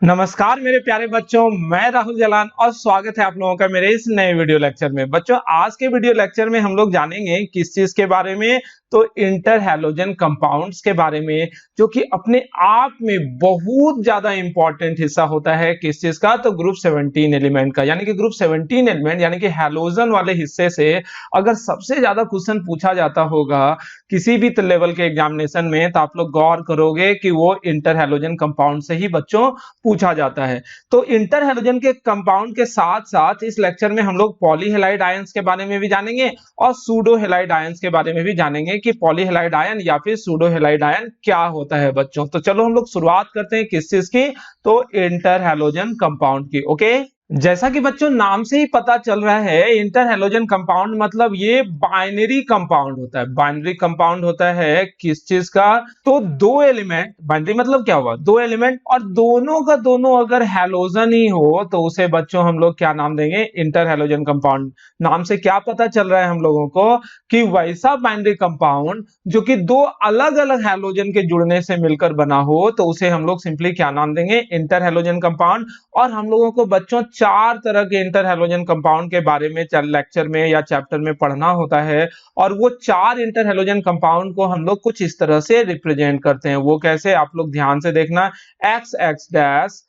नमस्कार मेरे प्यारे बच्चों, मैं राहुल जलान और स्वागत है आप लोगों का मेरे इस नए वीडियो लेक्चर में। बच्चों, आज के वीडियो लेक्चर में हम लोग जानेंगे किस चीज के बारे में, तो इंटर हैलोजन कंपाउंड्स के बारे में, जो कि अपने आप में बहुत ज्यादा इंपॉर्टेंट हिस्सा होता है। किस चीज का? तो ग्रुप 17 एलिमेंट का, यानी कि ग्रुप 17 एलिमेंट यानी कि हैलोजन वाले हिस्से से अगर सबसे ज्यादा क्वेश्चन पूछा जाता होगा किसी भी लेवल के एग्जामिनेशन में, तो आप लोग गौर करोगे कि वो इंटर हैलोजन कंपाउंड से ही बच्चों पूछा जाता है। तो इंटर हैलोजन के कंपाउंड के साथ साथ इस लेक्चर में हम लोग पॉलीहेलाइड आयंस के बारे में भी जानेंगे और सूडो हेलाइड आयंस के बारे में भी जानेंगे कि पॉलीहेलाइड आयन या फिर सूडो हेलाइड आयन क्या होता है बच्चों। तो चलो हम लोग शुरुआत करते हैं किस चीज की, तो इंटर हैलोजन कंपाउंड की। ओके, जैसा कि बच्चों नाम से ही पता चल रहा है, इंटर हैलोजन कंपाउंड मतलब ये बाइनरी कंपाउंड होता है। बाइनरी कंपाउंड होता है किस चीज का? तो दो एलिमेंट, बाइनरी मतलब क्या हुआ? दो एलिमेंट, और दोनों का दोनों अगर हैलोजन ही हो तो उसे बच्चों हम लोग क्या नाम देंगे? Inter halogen compound. नाम से क्या पता चल रहा है हम लोगों को कि वैसा बाइनरी कंपाउंड जो कि दो अलग अलग हैलोजन के जुड़ने से मिलकर बना हो, तो उसे हम लोग सिंपली क्या नाम देंगे? Inter halogen compound. और हम लोगों को बच्चों चार तरह के इंटर हैलोजन कंपाउंड के बारे में लेक्चर में या चैप्टर में पढ़ना होता है, और वो चार इंटर हैलोजन कंपाउंड को हम लोग कुछ इस तरह से रिप्रेजेंट करते हैं। वो कैसे? आप लोग ध्यान से देखना। X x dash,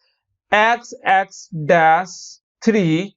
x x dash 3,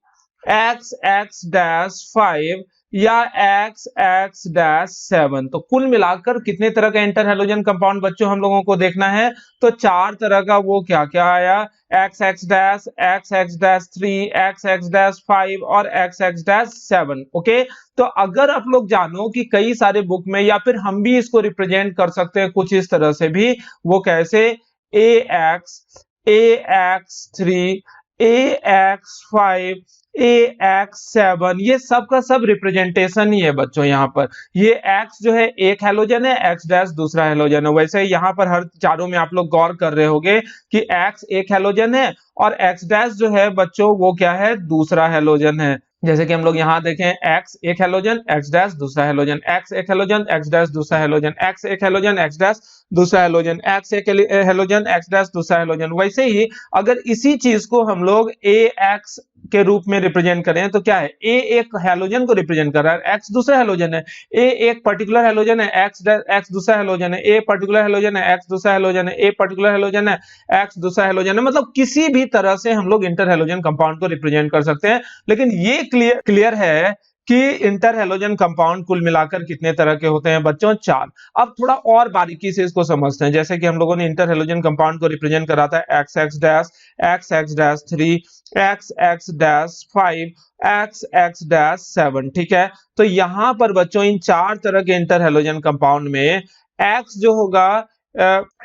x x dash 5 या एक्स एक्स डैश 7। तो कुल मिलाकर कितने तरह का इंटर हैलोजन कंपाउंड बच्चों हम लोगों को देखना है? तो चार तरह का। वो क्या क्या आया? X x dash, x x dash 3, x x dash 5 और एक्स एक्स डैश 7। ओके, तो अगर आप लोग जानो कि कई सारे बुक में, या फिर हम भी इसको रिप्रेजेंट कर सकते हैं कुछ इस तरह से भी। वो कैसे? ए एक्स 3, ए एक्स 5, ए एक्स 7, ये सब का सब रिप्रेजेंटेशन ही है बच्चों। यहाँ पर ये एक्स जो है एक हैलोजन है, एक्स डैश दूसरा हैलोजन है। वैसे यहाँ पर हर चारों में आप लोग गौर कर रहे होंगे कि एक्स एक हैलोजन है और एक्स डैश जो है बच्चों वो क्या है? दूसरा हैलोजन है। जैसे कि हम लोग यहाँ देखें, एक्स एक हैलोजन, एक्स डैश दूसरा हैलोजन, एक्स एक हैलोजन, एक्स डैश दूसरा हैलोजन, एक्स एक हैलोजन, एक्स डैश दूसरा हैलोजन, एक्स एक हैलोजन, एक्स डैश दूसरा हैलोजन। वैसे ही अगर इसी चीज को हम लोग ए एक्स के रूप में रिप्रेजेंट करें तो क्या है? ए एक हैलोजन को रिप्रेजेंट कर रहा है, एक्स दूसरा हैलोजन है। ए एक पर्टिकुलर हैलोजन है, एक्स दूसरा हैलोजन है। ए पर्टिकुलर हैलोजन है, एक्स दूसरा हैलोजन है। ए पर्टिकुलर हैलोजन है, एक्स दूसरा हैलोजन है। मतलब किसी भी तरह से हम लोग इंटर हैलोजन कंपाउंड को रिप्रेजेंट कर सकते हैं। लेकिन ये क्लियर है कि इंटर हैलोजन कंपाउंड कुल मिलाकर कितने तरह के होते हैं बच्चों? चार। अब थोड़ा और बारीकी से इसको समझते हैं। जैसे कि हम लोगों ने इंटर हैलोजन कंपाउंड को रिप्रेजेंट करा था x x dash, x x dash 3, x x dash 5, x x dash 7। ठीक है, तो यहां पर बच्चों इन चार तरह के इंटर हैलोजन कंपाउंड में एक्स जो होगा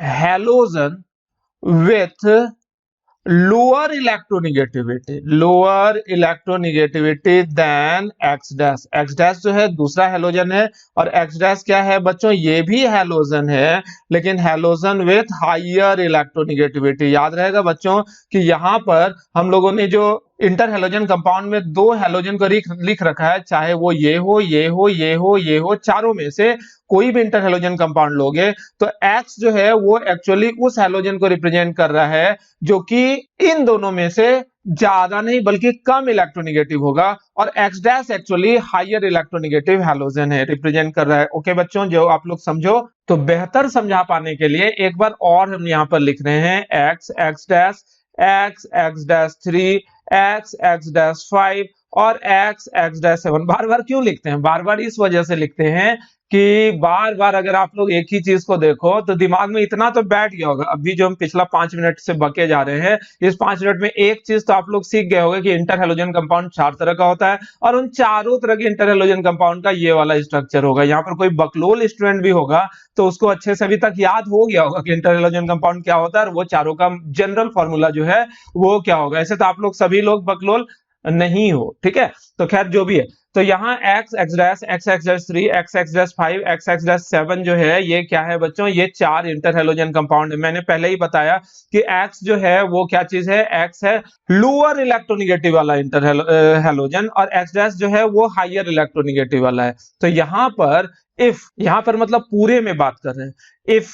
halogen with lower electronegativity than X dash. X dash जो है दूसरा हैलोजन है, और एक्स डैश क्या है बच्चों? ये भी हैलोजन है, लेकिन हैलोजन विथ हायर इलेक्ट्रोनिगेटिविटी। याद रहेगा बच्चों कि यहां पर हम लोगों ने जो इंटर हैलोजन कंपाउंड में दो हैलोजन को लिख रखा है, चाहे वो ये हो, ये हो, ये हो, ये हो, चारों में से कोई भी इंटर हैलोजन कंपाउंड लोगे तो एक्स जो है वो एक्चुअली उस हैलोजन को रिप्रेजेंट कर रहा है जो कि इन दोनों में से ज्यादा नहीं बल्कि कम इलेक्ट्रोनिगेटिव होगा, और X dash actually higher electronegative halogen है, रिप्रेजेंट कर रहा है। ओके बच्चों, जो आप लोग समझो। तो बेहतर समझा पाने के लिए एक बार और हम यहां पर लिख रहे हैं x x dash, x x dash 3, x x dash 5 और एक्स एक्स डैश 7। बार बार क्यों लिखते हैं? बार बार इस वजह से लिखते हैं कि बार बार अगर आप लोग एक ही चीज को देखो तो दिमाग में इतना तो बैठ गया होगा। अभी जो हम पिछला 5 मिनट से बके जा रहे हैं, इस 5 मिनट में एक चीज तो आप लोग सीख गए होंगे कि इंटर हैलोजन कंपाउंड चार तरह का होता है, और उन चारों तरह के इंटर हैलोजन कंपाउंड का ये वाला स्ट्रक्चर होगा। यहाँ पर कोई बकलोल स्टूडेंट भी होगा तो उसको अच्छे से अभी तक याद हो गया होगा कि इंटर हैलोजन कंपाउंड क्या होता है और वो चारों का जनरल फॉर्मूला जो है वो क्या होगा। ऐसे तो आप लोग सभी लोग बकलोल नहीं हो, ठीक है। तो खैर जो भी है, तो यहाँ x x dash x x dash 3 x x dash 5 x x dash 7 जो है ये क्या है बच्चों, ये 4 इंटर हेलोजन कंपाउंड है। मैंने पहले ही बताया कि x जो है वो क्या चीज है, x है लोअर इलेक्ट्रोनिगेटिव वाला इंटर हेलोजन और x डैश जो है वो हायर इलेक्ट्रोनिगेटिव वाला है। तो यहाँ पर मतलब पूरे में बात कर रहे हैं, इफ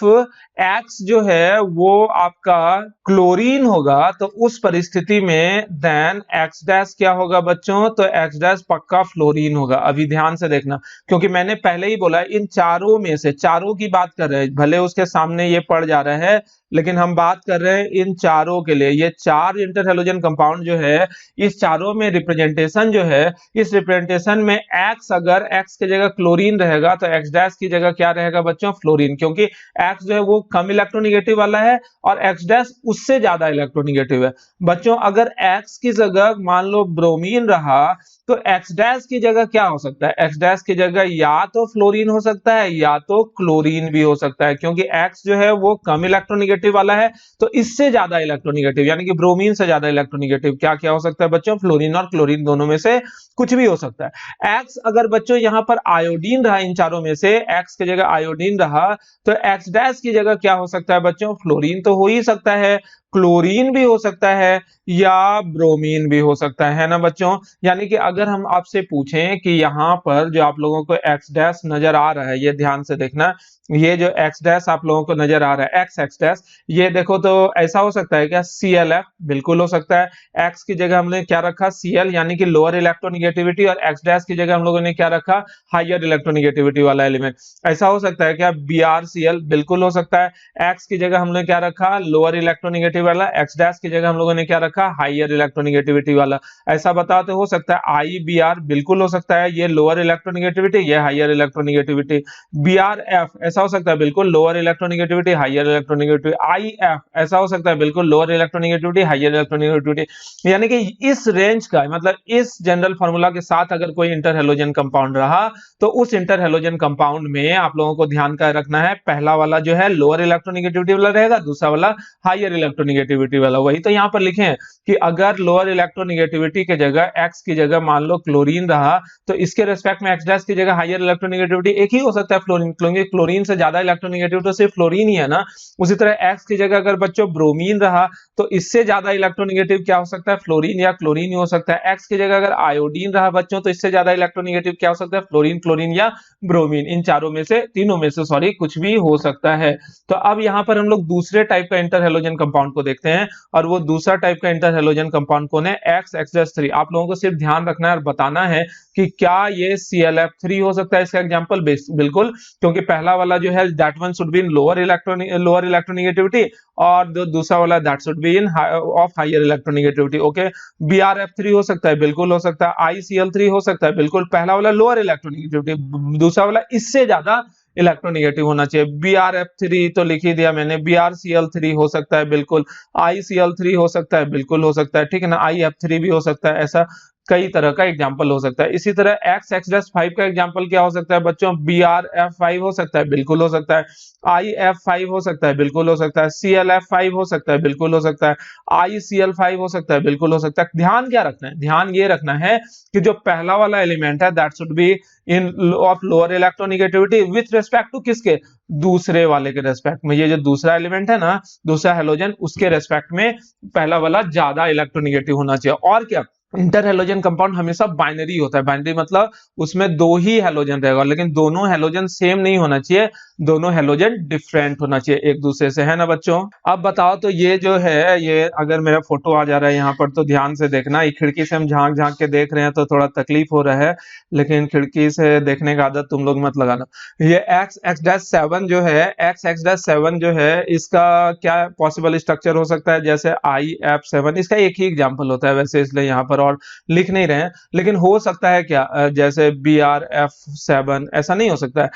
X जो है वो आपका क्लोरीन होगा तो उस परिस्थिति में देन X डैश क्या होगा बच्चों, तो X डैश पक्का फ्लोरीन होगा। अभी ध्यान से देखना, क्योंकि मैंने पहले ही बोला इन चारों में से, चारों की बात कर रहे हैं, भले उसके सामने ये पड़ जा रहा है लेकिन हम बात कर रहे हैं इन चारों के लिए। ये 4 इंटर हेलोजन कंपाउंड जो है, इस चारों में रिप्रेजेंटेशन जो है, इस रिप्रेजेंटेशन में X अगर X की जगह क्लोरीन रहेगा तो X डैश की जगह क्या रहेगा बच्चों, फ्लोरीन, क्योंकि X जो है वो कम इलेक्ट्रोनिगेटिव वाला है और X डैश उससे ज्यादा इलेक्ट्रोनिगेटिव है। बच्चों अगर X की जगह मान लो ब्रोमीन रहा तो X डैश की जगह क्या हो सकता है, X डैश की जगह या तो फ्लोरीन हो सकता है या तो क्लोरीन भी हो सकता है, क्योंकि X जो है वो कम इलेक्ट्रोनिगेटिव वाला है तो इससे ज्यादा इलेक्ट्रोनिगेटिव यानी कि ब्रोमीन से ज्यादा इलेक्ट्रोनिगेटिव क्या क्या हो सकता है बच्चों, फ्लोरीन और क्लोरीन दोनों में से कुछ भी हो सकता है। X अगर बच्चों यहां पर आयोडीन रहा, इन चारों में से X की जगह आयोडीन रहा तो X डैश की जगह क्या हो सकता है बच्चों, फ्लोरीन तो हो ही सकता है, क्लोरीन भी हो सकता है या ब्रोमीन भी हो सकता है ना बच्चों। यानी कि अगर हम आपसे पूछें कि यहाँ पर जो आप लोगों को X डैश नजर आ रहा है, ये ध्यान से देखना, ये जो X डैश आप लोगों को नजर आ रहा है X डैश, ये देखो तो ऐसा हो सकता है क्या, ClF, बिल्कुल हो सकता है। X की जगह हमने क्या रखा, Cl यानी कि लोअर इलेक्ट्रोनिगेटिविटी, और X डैश की जगह हम लोगों ने क्या रखा, हायर इलेक्ट्रोनिगेटिविटी वाला एलिमेंट। ऐसा हो सकता है क्या, BrCl, बिल्कुल हो सकता है। X की जगह हमने क्या रखा, लोअर इलेक्ट्रोनिगेटिव वाला, X डैश की जगह हम लोगों ने क्या रखा, हायर इलेक्ट्रोनिगेटिविटी वाला। ऐसा बताओ तो हो सकता है IBr, बिल्कुल हो सकता है, ये लोअर इलेक्ट्रोनिगेटिविटी, ये हायर इलेक्ट्रोनिगेटिविटी। BrF ऐसा हो सकता है, बिल्कुल lower electronegativity higher electronegativity. IF ऐसा हो सकता है, बिल्कुल लोअर इलेक्ट्रोनिगेटिविटी हायर इलेक्ट्रोनिगेटिविटी। यानी कि इस रेंज का मतलब इस जनरल फार्मूला के साथ अगर कोई इंटर हेलोजन कंपाउंड रहा तो उस इंटर हेलोजन कंपाउंड में आप लोगों को ध्यान का रखना है, पहला वाला जो है लोअर इलेक्ट्रोनिगेटिविटी वाला रहेगा, दूसरा वाला हायर इलेक्ट्रोनिगेटिविटी वाला। वही तो यहाँ पर लिखे हैं कि अगर लोअर इलेक्ट्रोनिगेटिविटी की जगह X की जगह मान लो क्लोरीन रहा तो इसके रेस्पेक्ट में X डैश की जगह हायर इलेक्ट्रोनिगेटिविटी एक ही हो सकता है, फ्लोरीन, क्योंकि क्लोरीन से ज्यादा इलेक्ट्रोनिगेटिव तो सिर्फ फ्लोरीन ही है ना। उसी तरह X की जगह अगर बच्चों ब्रोमीन रहा तो इससे ज्यादा इलेक्ट्रोनिगेटिव क्या हो सकता है, फ्लोरीन या क्लोरीन ही हो सकता है। X की जगह अगर आयोडीन रहा बच्चों तो इससे ज्यादा इलेक्ट्रोनिगेटिव क्या हो सकता है, फ्लोरीन, क्लोरीन या ब्रोमीन। इन चारों में से, तीनों में से सॉरी, कुछ भी हो सकता है। तो अब यहाँ पर हम लोग दूसरे टाइप का इंटर हेलोजन कंपाउंड को देखते हैं, और वो दूसरा टाइप का इंटर हेलोजन कंपाउंड कौन है, X3। आप लोगों को सिर्फ ध्यान रखना है और बताना है कि क्या ये ClF3 हो सकता है इसका एग्जांपल, बिल्कुल, क्योंकि पहला वाला जो है that one should be in lower electronegativity और दूसरा वाला that should be in of higher electronegativity. Okay, BrF3 हो सकता है, बिल्कुल हो सकता है। ICl3 हो सकता है, बिल्कुल, पहला वाला लोअर इलेक्ट्रोनिगेटिविटी, दूसरा वाला इससे ज्यादा इलेक्ट्रोनिगेटिव होना चाहिए। BrF3 तो लिख ही दिया मैंने, BrCl3 हो सकता है, बिल्कुल, ICl3 हो सकता है, बिल्कुल हो सकता है, ठीक है ना, IF3 भी हो सकता है। ऐसा कई तरह का एग्जाम्पल हो सकता है। इसी तरह X5 का एग्जाम्पल क्या हो सकता है बच्चों, BrF5 हो सकता है, बिल्कुल हो सकता है। IF5 हो सकता है, बिल्कुल हो सकता है। ClF5 हो सकता है, बिल्कुल हो सकता है। ICl5 हो सकता है, बिल्कुल हो सकता है। ध्यान क्या रखना है, ध्यान ये रखना है कि जो पहला वाला एलिमेंट है that should be in of lower electronegativity with respect to किसके, दूसरे वाले के रेस्पेक्ट में। ये जो दूसरा एलिमेंट है ना, दूसरा हेलोजन, उसके रेस्पेक्ट में पहला वाला ज्यादा इलेक्ट्रोनिगेटिव होना चाहिए। और क्या, इंटर हेलोजन कंपाउंड हमेशा बाइनरी होता है। बाइनरी मतलब उसमें दो ही हेलोजन रहेगा, लेकिन दोनों हेलोजन सेम नहीं होना चाहिए, दोनों हेलोजन डिफरेंट होना चाहिए एक दूसरे से, है ना बच्चों। अब बताओ तो ये जो है, ये अगर मेरा फोटो आ जा रहा है यहाँ पर तो ध्यान से देखना। ये खिड़की से हम झांक झांक के देख रहे हैं तो थोड़ा तकलीफ हो रहा है, लेकिन खिड़की से देखने का आदत तुम लोग मत लगाना। ये X7 जो है, X7 जो है, इसका क्या पॉसिबल स्ट्रक्चर हो सकता है, जैसे IF7, इसका एक ही एग्जाम्पल होता है वैसे, इसलिए यहाँ पर और लिख नहीं रहे हैं, लेकिन हो सकता है क्या, जैसे BrF7, ऐसा नहीं हो सकता है।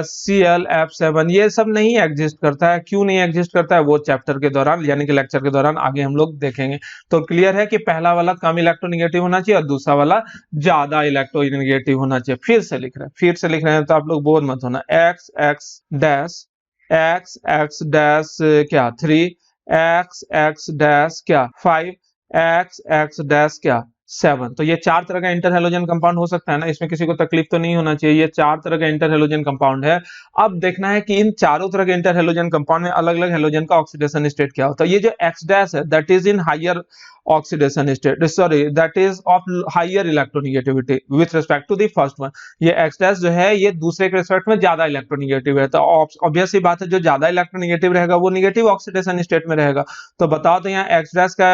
ClF7, ये सब नहीं एग्जिस्ट करता है। क्यों नहीं एग्जिस्ट करता है वो चैप्टर के दौरान यानी कि लेक्चर के दौरान आगे हम लोग देखेंगे। तो क्लियर है कि पहला वाला कम इलेक्ट्रोनिगेटिव होना चाहिए और दूसरा वाला ज्यादा इलेक्ट्रोनिगेटिव होना चाहिए। फिर से लिख रहे हैं तो आप लोग बोर मत होना। X डैश क्या 3, X डैश क्या 5, X डैश क्या 7। तो ये 4 तरह का इंटर हेलोजन कंपाउंड हो सकता है ना, इसमें किसी को तकलीफ तो नहीं होना चाहिए। ये 4 तरह का इंटर हेलोजन कंपाउंड है। अब देखना है कि इन चारों तरह के इंटर हेलोजन कंपाउंड में अलग अलग हेलोजन का ऑक्सीडेशन स्टेट क्या होता है। ये जो एक्स डैश है that is in higher oxidation state, sorry that is of higher electronegativity with respect to the first one. ये एक्स डैश जो है ये दूसरे के रिस्पेक्ट में ज्यादा इलेक्ट्रोनेगेटिव है, तो ऑब्वियस सी बात है जो ज्यादा इलेक्ट्रोनेगेटिव रहेगा वो निगेटिव ऑक्सीडेशन स्टेट में रहेगा। तो बताओ तो यहाँ एक्स डैश का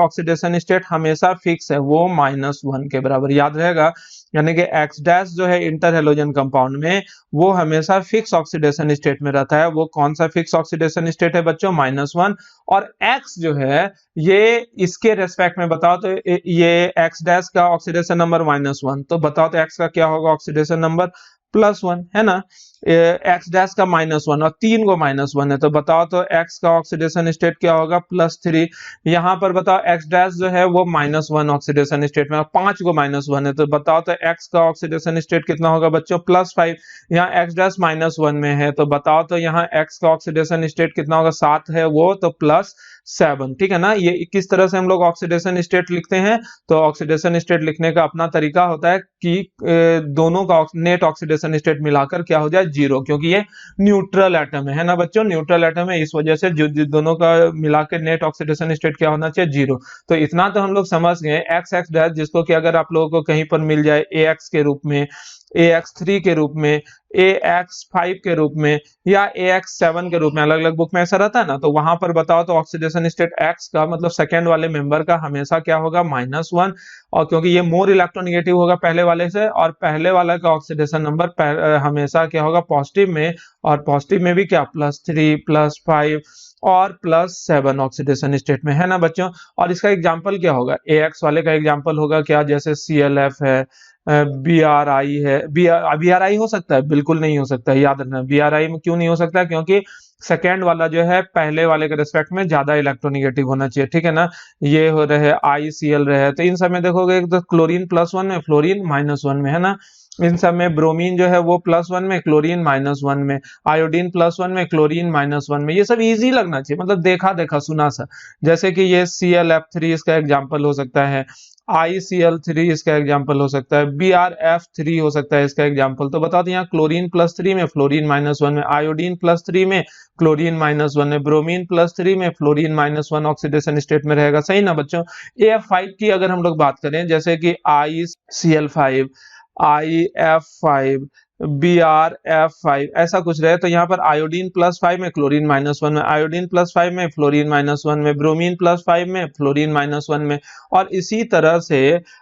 ऑक्सीडेशन स्टेट हमेशा फिक्स है, वो -1 के बराबर याद रहेगा। यानी कि एक्स डैश जो है इंटर हेलोजन कंपाउंड में वो हमेशा फिक्स ऑक्सीडेशन स्टेट में रहता है। वो कौन सा फिक्स ऑक्सीडेशन स्टेट है बच्चों? -1। और एक्स जो है ये इसके रेस्पेक्ट में बताओ तो ये एक्स डैश का ऑक्सीडेशन नंबर -1, तो बताओ तो एक्स का क्या होगा ऑक्सीडेशन नंबर? +1 है ना। एक्स डैश का -1 और 3 को -1 है, तो बताओ तो एक्स का ऑक्सीडेशन स्टेट क्या होगा? +3। यहाँ पर बताओ एक्स डैश जो है वो -1 ऑक्सीडेशन स्टेट में, 5 को -1 है, तो बताओ तो एक्स का ऑक्सीडेशन स्टेट कितना होगा बच्चों? +5। यहाँ एक्स डैश -1 में है, तो बताओ तो यहाँ एक्स का ऑक्सीडेशन स्टेट कितना होगा? 7 है वो, तो +7। ठीक है ना। ये किस तरह से हम लोग ऑक्सीडेशन स्टेट लिखते हैं? तो ऑक्सीडेशन स्टेट लिखने का अपना तरीका होता है कि दोनों का नेट ऑक्सीडेशन स्टेट मिलाकर क्या हो जाए? 0, क्योंकि ये न्यूट्रल एटम है ना बच्चों, न्यूट्रल एटम है, इस वजह से जो दोनों का मिलाकर नेट ऑक्सीडेशन स्टेट क्या होना चाहिए? 0। तो इतना तो हम लोग समझ गए। एक्स एक्स डैश जिसको कि अगर आप लोगों को कहीं पर मिल जाए AX के रूप में, AX3 के रूप में, AX5 के रूप में या AX7 के रूप में, अलग अलग बुक में ऐसा रहता है ना, तो वहां पर बताओ तो ऑक्सीडेशन स्टेट X का मतलब सेकेंड वाले मेंबर का हमेशा क्या होगा? -1। और क्योंकि ये मोर इलेक्ट्रोनेगेटिव होगा पहले वाले से, और पहले वाले का ऑक्सीडेशन नंबर हमेशा क्या होगा? पॉजिटिव में, और पॉजिटिव में भी क्या? +3, +5 और +7 ऑक्सीडेशन स्टेट में, है ना बच्चों। और इसका एग्जांपल क्या होगा? AX वाले का एग्जांपल होगा क्या? जैसे ClF है, BRI है। BRI हो सकता है? बिल्कुल नहीं हो सकता है, याद रखना। BRI में क्यों नहीं हो सकता? क्योंकि सेकेंड वाला जो है पहले वाले के रिस्पेक्ट में ज्यादा इलेक्ट्रोनेगेटिव होना चाहिए, ठीक है ना। ये हो रहे ICl रहे, तो इन सब में देखोगे एक तो क्लोरीन +1 में, फ्लोरीन -1 में, है ना। इन सब में ब्रोमीन जो है वो +1 में, क्लोरीन -1 में, आयोडीन +1 में, क्लोरीन -1 में। ये सब इजी लगना चाहिए, मतलब देखा देखा सुना सा। जैसे कि ये ClF3 इसका एग्जाम्पल हो सकता है, ICl3 इसका एग्जाम्पल हो सकता है, BrF3 हो सकता है इसका एग्जाम्पल। तो बताओ यहाँ क्लोरीन +3 में, फ्लोरीन -1 में, आयोडीन +3 में, क्लोरीन -1 में, ब्रोमीन +3 में, फ्लोरीन -1 ऑक्सीडेशन स्टेट में रहेगा, सही ना बच्चों। AF5 की अगर हम लोग बात करें, जैसे कि ICl5, IF5, BrF5 ऐसा कुछ रहे, तो यहाँ पर आयोडीन +5 में, क्लोरीन -1 में, आयोडीन +5 में, फ्लोरीन -1 में, ब्रोमीन +5 में, फ्लोरीन -1 में। और इसी तरह से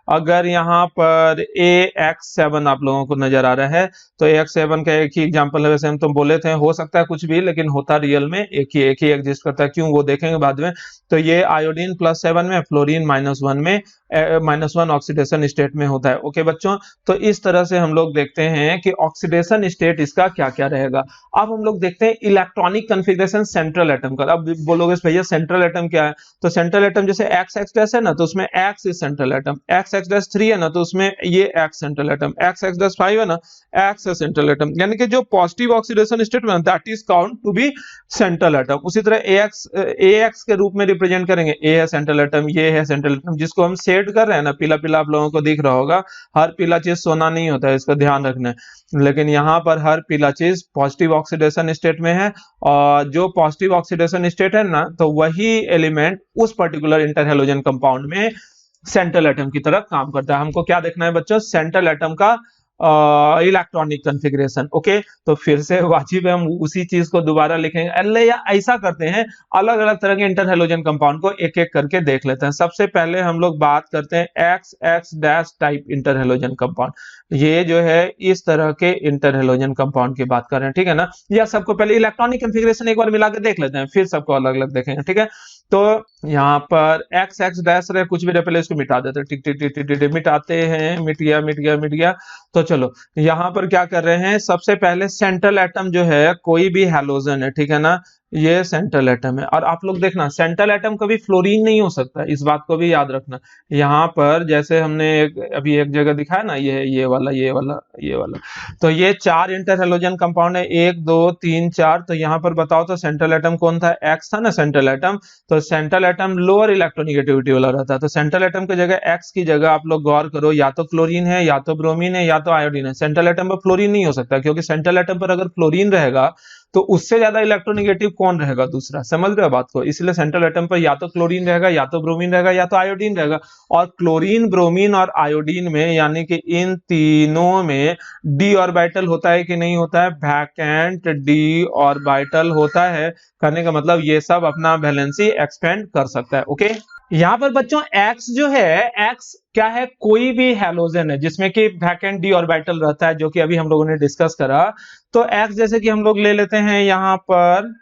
अगर यहाँ पर AX7 आप लोगों को नजर आ रहा है, तो AX7 का एक ही एग्जांपल है। वैसे हम तो बोले थे हो सकता है कुछ भी, लेकिन होता रियल में एक ही एग्जिस्ट करता है, क्यों वो देखेंगे बाद में। तो ये आयोडीन +7 में, फ्लोरीन -1 में, -1 ऑक्सीडेशन स्टेट में होता है। ओके बच्चों, तो इस तरह से हम लोग देखते हैं कि ऑक्सीडेशन स्टेट इसका क्या क्या रहेगा। अब हम लोग देखते हैं इलेक्ट्रॉनिक कॉन्फ़िगरेशन सेंट्रल एटम का। अब बोलोगे भैया सेंट्रल एटम क्या है? तो सेंट्रल एटम जैसे XX' है ना, तो उसमें X is central atom, XX'3 है ना, तो उसमें ये X सेंट्रल एटम, XX'5 है ना, X है सेंट्रल एटम। यानी कि जो पॉजिटिव ऑक्सीडेशन स्टेट में that is count to be central atom. उसी तरह AX के रूप में रिप्रेजेंट करेंगे, A है सेंट्रल एटम, ये है सेंट्रल एटम, जिसको हम शेड कर रहे हैं ना, पीला पीला आप लोगों को दिख रहा होगा। हर पीला चीज सोना नहीं होता है, इसका ध्यान रखना है। लेकिन यहाँ पर हर पीला चीज पॉजिटिव ऑक्सीडेशन स्टेट में है, और जो पॉजिटिव ऑक्सीडेशन स्टेट है ना, तो वही एलिमेंट उस पर्टिकुलर इंटरहेलोजन कंपाउंड में सेंट्रल एटम की तरह काम करता है। हमको क्या देखना है बच्चों? सेंट्रल एटम का इलेक्ट्रॉनिक कॉन्फ़िगरेशन। ओके, तो फिर से वाजिब है हम उसी चीज को दोबारा लिखेंगे। अल्ले या ऐसा करते हैं, अलग अलग तरह के इंटरहेलोजन कंपाउंड को एक एक करके देख लेते हैं। सबसे पहले हम लोग बात करते हैं XX- टाइप इंटरहेलोजन कंपाउंड। ये जो है इस तरह के इंटरहेलोजन कंपाउंड की बात कर रहे हैं, ठीक है ना। या सबको पहले इलेक्ट्रॉनिक कॉन्फ़िगरेशन एक बार मिला के देख लेते हैं, फिर सबको अलग अलग देखेंगे, ठीक है। तो यहाँ पर XX- रहे, कुछ भी रहे, पहले इसको मिटा देते हैं, टिक टिक टिक टिक टिक मिटाते हैं, मिट गया मिट गया मिट गया। तो चलो यहाँ पर क्या कर रहे हैं, सबसे पहले सेंट्रल एटम जो है कोई भी हैलोजन है, ठीक है ना, ये सेंट्रल एटम है। और आप लोग देखना सेंट्रल एटम कभी फ्लोरीन नहीं हो सकता, इस बात को भी याद रखना। यहाँ पर जैसे हमने अभी एक जगह दिखाया ना, ये वाला ये वाला ये वाला, तो ये 4 इंटर हेलोजन कंपाउंड है, 1 2 3 4। तो यहाँ पर बताओ तो सेंट्रल एटम कौन था? एक्स था ना सेंट्रल एटम। तो सेंट्रल एटम लोअर इलेक्ट्रोनिगेटिविटी वाला रहता है। तो सेंट्रल एटम की जगह एक्स की जगह आप लोग गौर करो, या तो क्लोरीन है, या तो ब्रोमीन है, या तो आयोडीन है। सेंट्रल एटम पर फ्लोरीन नहीं हो सकता, क्योंकि सेंट्रल एटम पर अगर फ्लोरीन रहेगा तो उससे ज्यादा इलेक्ट्रोनेगेटिव कौन रहेगा? दूसरा। समझ रहे हो बात को? इसलिए सेंट्रल एटम पर या तो क्लोरीन रहेगा, या तो ब्रोमीन रहेगा, या तो आयोडीन रहेगा। और क्लोरीन, ब्रोमीन और आयोडीन में, यानी कि इन तीनों में डी ऑर्बिटल होता है कि नहीं होता है? वैकेंट डी ऑर्बिटल होता है। करने का मतलब ये सब अपना वैलेंसी एक्सपेंड कर सकता है। ओके, यहाँ पर बच्चों एक्स जो है, एक्स क्या है? कोई भी हैलोजन है जिसमें कि वैकेंट डी ऑर्बिटल रहता है, जो कि अभी हम लोगों ने डिस्कस करा। तो एक्स जैसे कि हम लोग ले लेते हैं यहाँ पर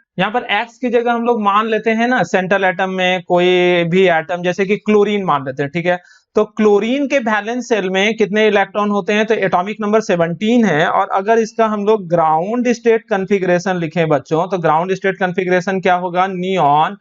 एक्स की जगह हम लोग मान लेते हैं ना सेंट्रल एटम में कोई भी एटम, जैसे कि क्लोरीन मान लेते हैं, ठीक है। तो क्लोरीन के वैलेंस शेल में कितने इलेक्ट्रॉन होते हैं? तो एटॉमिक नंबर 17 है। और अगर इसका हम लोग ग्राउंड स्टेट कॉन्फ़िगरेशन लिखें बच्चों, तो ग्राउंड स्टेट कॉन्फ़िगरेशन क्या होगा? नियॉन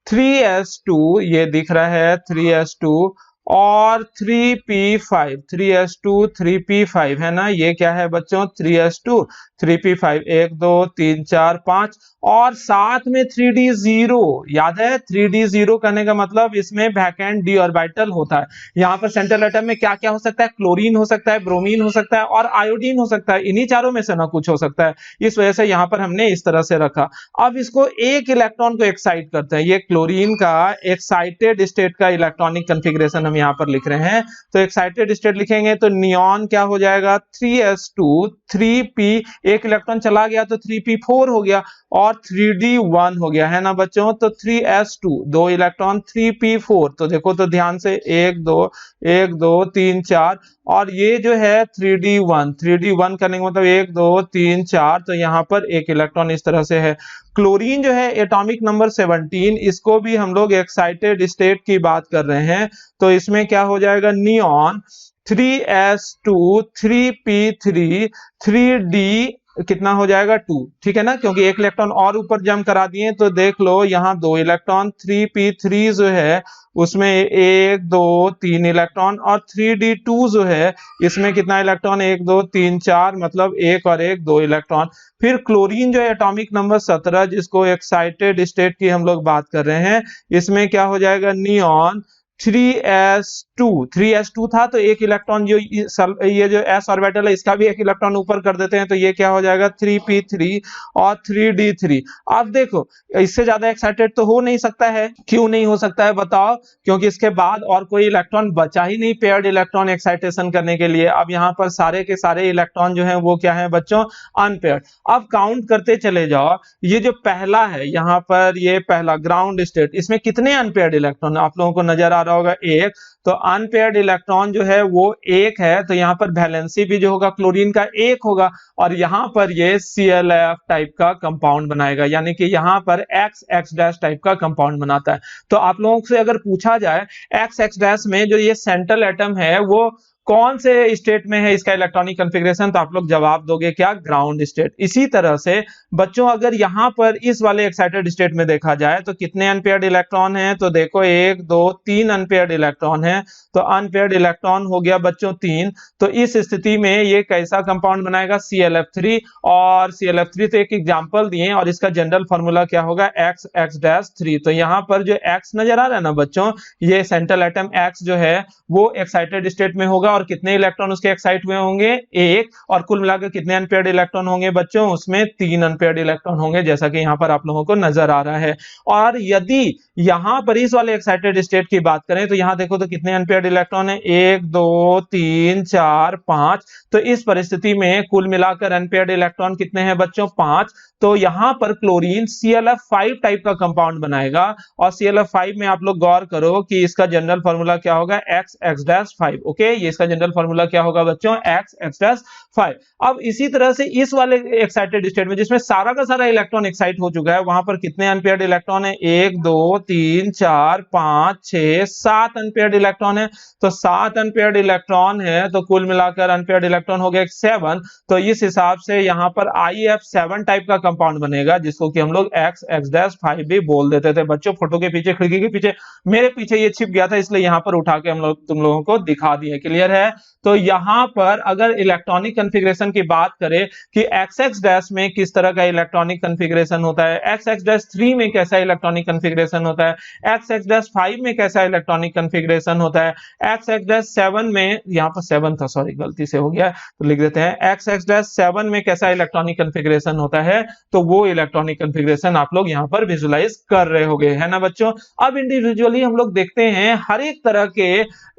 3s2, ये दिख रहा है 3s2 और 3p5, 3s2 3p5 है ना, ये क्या है बच्चों? 3s2 3p5, 1 2 3 4 5 और साथ में 3d0। याद है 3d0 करने का मतलब इसमें वैकेंट डी ऑर्बिटल होता है। यहाँ पर सेंट्रल एटम में क्या क्या हो सकता है? क्लोरीन हो सकता है, ब्रोमीन हो सकता है और आयोडीन हो सकता है। इन्हीं चारों में से ना कुछ हो सकता है। इस वजह से यहाँ पर हमने इस तरह से रखा। अब इसको एक इलेक्ट्रॉन को एक्साइट करते हैं। ये क्लोरीन का एक्साइटेड स्टेट का इलेक्ट्रॉनिक कॉन्फ़िगरेशन हम यहाँ पर लिख रहे हैं। तो एक्साइटेड स्टेट लिखेंगे तो नियॉन क्या हो जाएगा? 3s2 3p, एक इलेक्ट्रॉन चला गया तो 3p4 हो गया और 3d1 हो गया, है ना बच्चों। तो 3s2 दो इलेक्ट्रॉन, 3p4, तो देखो तो ध्यान से 1 2 1 2 3 4 और ये जो है 3d1, 3d1 करने का मतलब 1 2 3 4। तो यहाँ पर एक इलेक्ट्रॉन इस तरह से है। क्लोरीन जो है एटॉमिक नंबर 17, इसको भी हम लोग एक्साइटेड स्टेट की बात कर रहे हैं। तो इसमें क्या हो जाएगा? नियॉन 3s2 3p3 3d कितना हो जाएगा? 2, ठीक है ना, क्योंकि एक इलेक्ट्रॉन और ऊपर जंप करा दिए। तो देख लो यहाँ 2 इलेक्ट्रॉन, 3p3 जो है उसमें 1 2 3 इलेक्ट्रॉन और 3d2 जो है इसमें कितना इलेक्ट्रॉन? 1 2 3 4, मतलब 1 और 1 2 इलेक्ट्रॉन। फिर क्लोरीन जो है एटॉमिक नंबर 17, जिसको एक्साइटेड स्टेट की हम लोग बात कर रहे हैं, इसमें क्या हो जाएगा? नियॉन 3s2 था तो एक इलेक्ट्रॉन जो ये जो s ऑर्बिटल है इसका भी एक इलेक्ट्रॉन ऊपर कर देते हैं। तो ये क्या हो जाएगा? 3p3 और 3d3। अब देखो इससे ज्यादा एक्साइटेड तो हो नहीं सकता है। क्यों नहीं हो सकता है बताओ? क्योंकि इसके बाद और कोई इलेक्ट्रॉन बचा ही नहीं पेयर्ड इलेक्ट्रॉन एक्साइटेशन करने के लिए। अब यहाँ पर सारे के सारे इलेक्ट्रॉन जो है वो क्या है बच्चों? अनपेयर्ड। अब काउंट करते चले जाओ। ये जो पहला है यहाँ पर, ये पहला ग्राउंड स्टेट, इसमें कितने अनपेयर्ड इलेक्ट्रॉन आप लोगों को नजर आ रहा होगा? 1। तो अनपेयर्ड इलेक्ट्रॉन जो है वो 1 है। तो यहाँ पर वैलेंसी भी जो होगा क्लोरीन का 1 होगा और यहाँ पर ये ClF टाइप का कंपाउंड बनाएगा, यानी कि यहाँ पर XX- टाइप का कंपाउंड बनाता है। तो आप लोगों से अगर पूछा जाए XX- में जो ये सेंट्रल एटम है वो कौन से स्टेट में है इसका इलेक्ट्रॉनिक कॉन्फ़िगरेशन, तो आप लोग जवाब दोगे क्या? Ground state. इसी तरह से बच्चों अगर यहां पर इस वाले एक्साइटेड स्टेट में देखा जाए तो कितने अनपेयर्ड इलेक्ट्रॉन हैं? तो देखो 1 2 3 अनपेयर्ड इलेक्ट्रॉन है। तो अनपेयर्ड इलेक्ट्रॉन हो गया बच्चों 3। तो इस स्थिति में ये कैसा कंपाउंड बनाएगा? ClF3। और ClF3 तो एक एग्जांपल दिए और इसका जनरल फार्मूला क्या होगा? XX-3। तो यहाँ पर जो X नजर आ रहा है ना बच्चों, ये सेंट्रल एटम X जो है वो एक्साइटेड स्टेट में होगा और कितने इलेक्ट्रॉन उसके एक्साइट हुए होंगे? 1। और कुल मिलाकर कितने अनपेयर्ड इलेक्ट्रॉन होंगे बच्चों? उसमें 3 अनपेयर्ड इलेक्ट्रॉन होंगे, जैसा कि यहाँ पर आप लोगों को नजर आ रहा है। और यदि यहाँ पर इस वाले एक्साइटेड स्टेट की बात करें तो यहाँ देखो तो कितने अनपेयर्ड इलेक्ट्रॉन है? 1 2 3 4 5। तो इस परिस्थिति में कुल मिलाकर अनपेयर्ड इलेक्ट्रॉन कितने हैं बच्चों? 5। तो यहाँ पर क्लोरीन ClF5 टाइप का कंपाउंड बनाएगा और ClF5 में आप लोग गौर करो कि इसका जनरल फार्मूला क्या होगा? XX-5। ओके, ये इसका इसका जनरल फॉर्मूला क्या होगा बच्चों, x(x')5। अब इसी तरह से इस वाले एक्साइटेड स्टेट में जिसमें सारा का सारा इलेक्ट्रॉन एक्साइट हो चुका है, वहां पर कितने अनपेयर्ड इलेक्ट्रॉन है, 1 2 3 4 5 6 7 अनपेयर्ड इलेक्ट्रॉन है। तो 7 अनपेयर्ड इलेक्ट्रॉन है, तो कुल मिलाकर अनपेयर्ड इलेक्ट्रॉन हो गया 7। तो इस हिसाब से यहां पर IF7 टाइप का कंपाउंड बनेगा, जिसको कि हम लोग x(x')5 भी बोल देते थे। बच्चों फोटो के पीछे, खिड़की के पीछे, मेरे पीछे ये छिप गया था, इसलिए यहां पर उठा के हम लोग तुम लोगों को दिखा दिए। क्लियर है? तो यहां पर अगर इलेक्ट्रॉनिक कॉन्फ़िगरेशन की बात करें कि XX' में किस तरह का इलेक्ट्रॉनिक कॉन्फ़िगरेशन होता है, XX'3 में कैसा इलेक्ट्रॉनिक कॉन्फ़िगरेशन होता है, XX'5 में कैसा इलेक्ट्रॉनिक कॉन्फ़िगरेशन होता है, XX'7 में, यहां पर 7 था, सॉरी गलती से हो गया, तो लिख देते हैं XX'7 में कैसा इलेक्ट्रॉनिक कॉन्फ़िगरेशन होता है। तो वो इलेक्ट्रॉनिक कॉन्फ़िगरेशन आप लोग यहां पर विजुलाइज कर रहे होंगे, है ना बच्चों। अब इंडिविजुअली हम लोग देखते हैं हर एक तरह के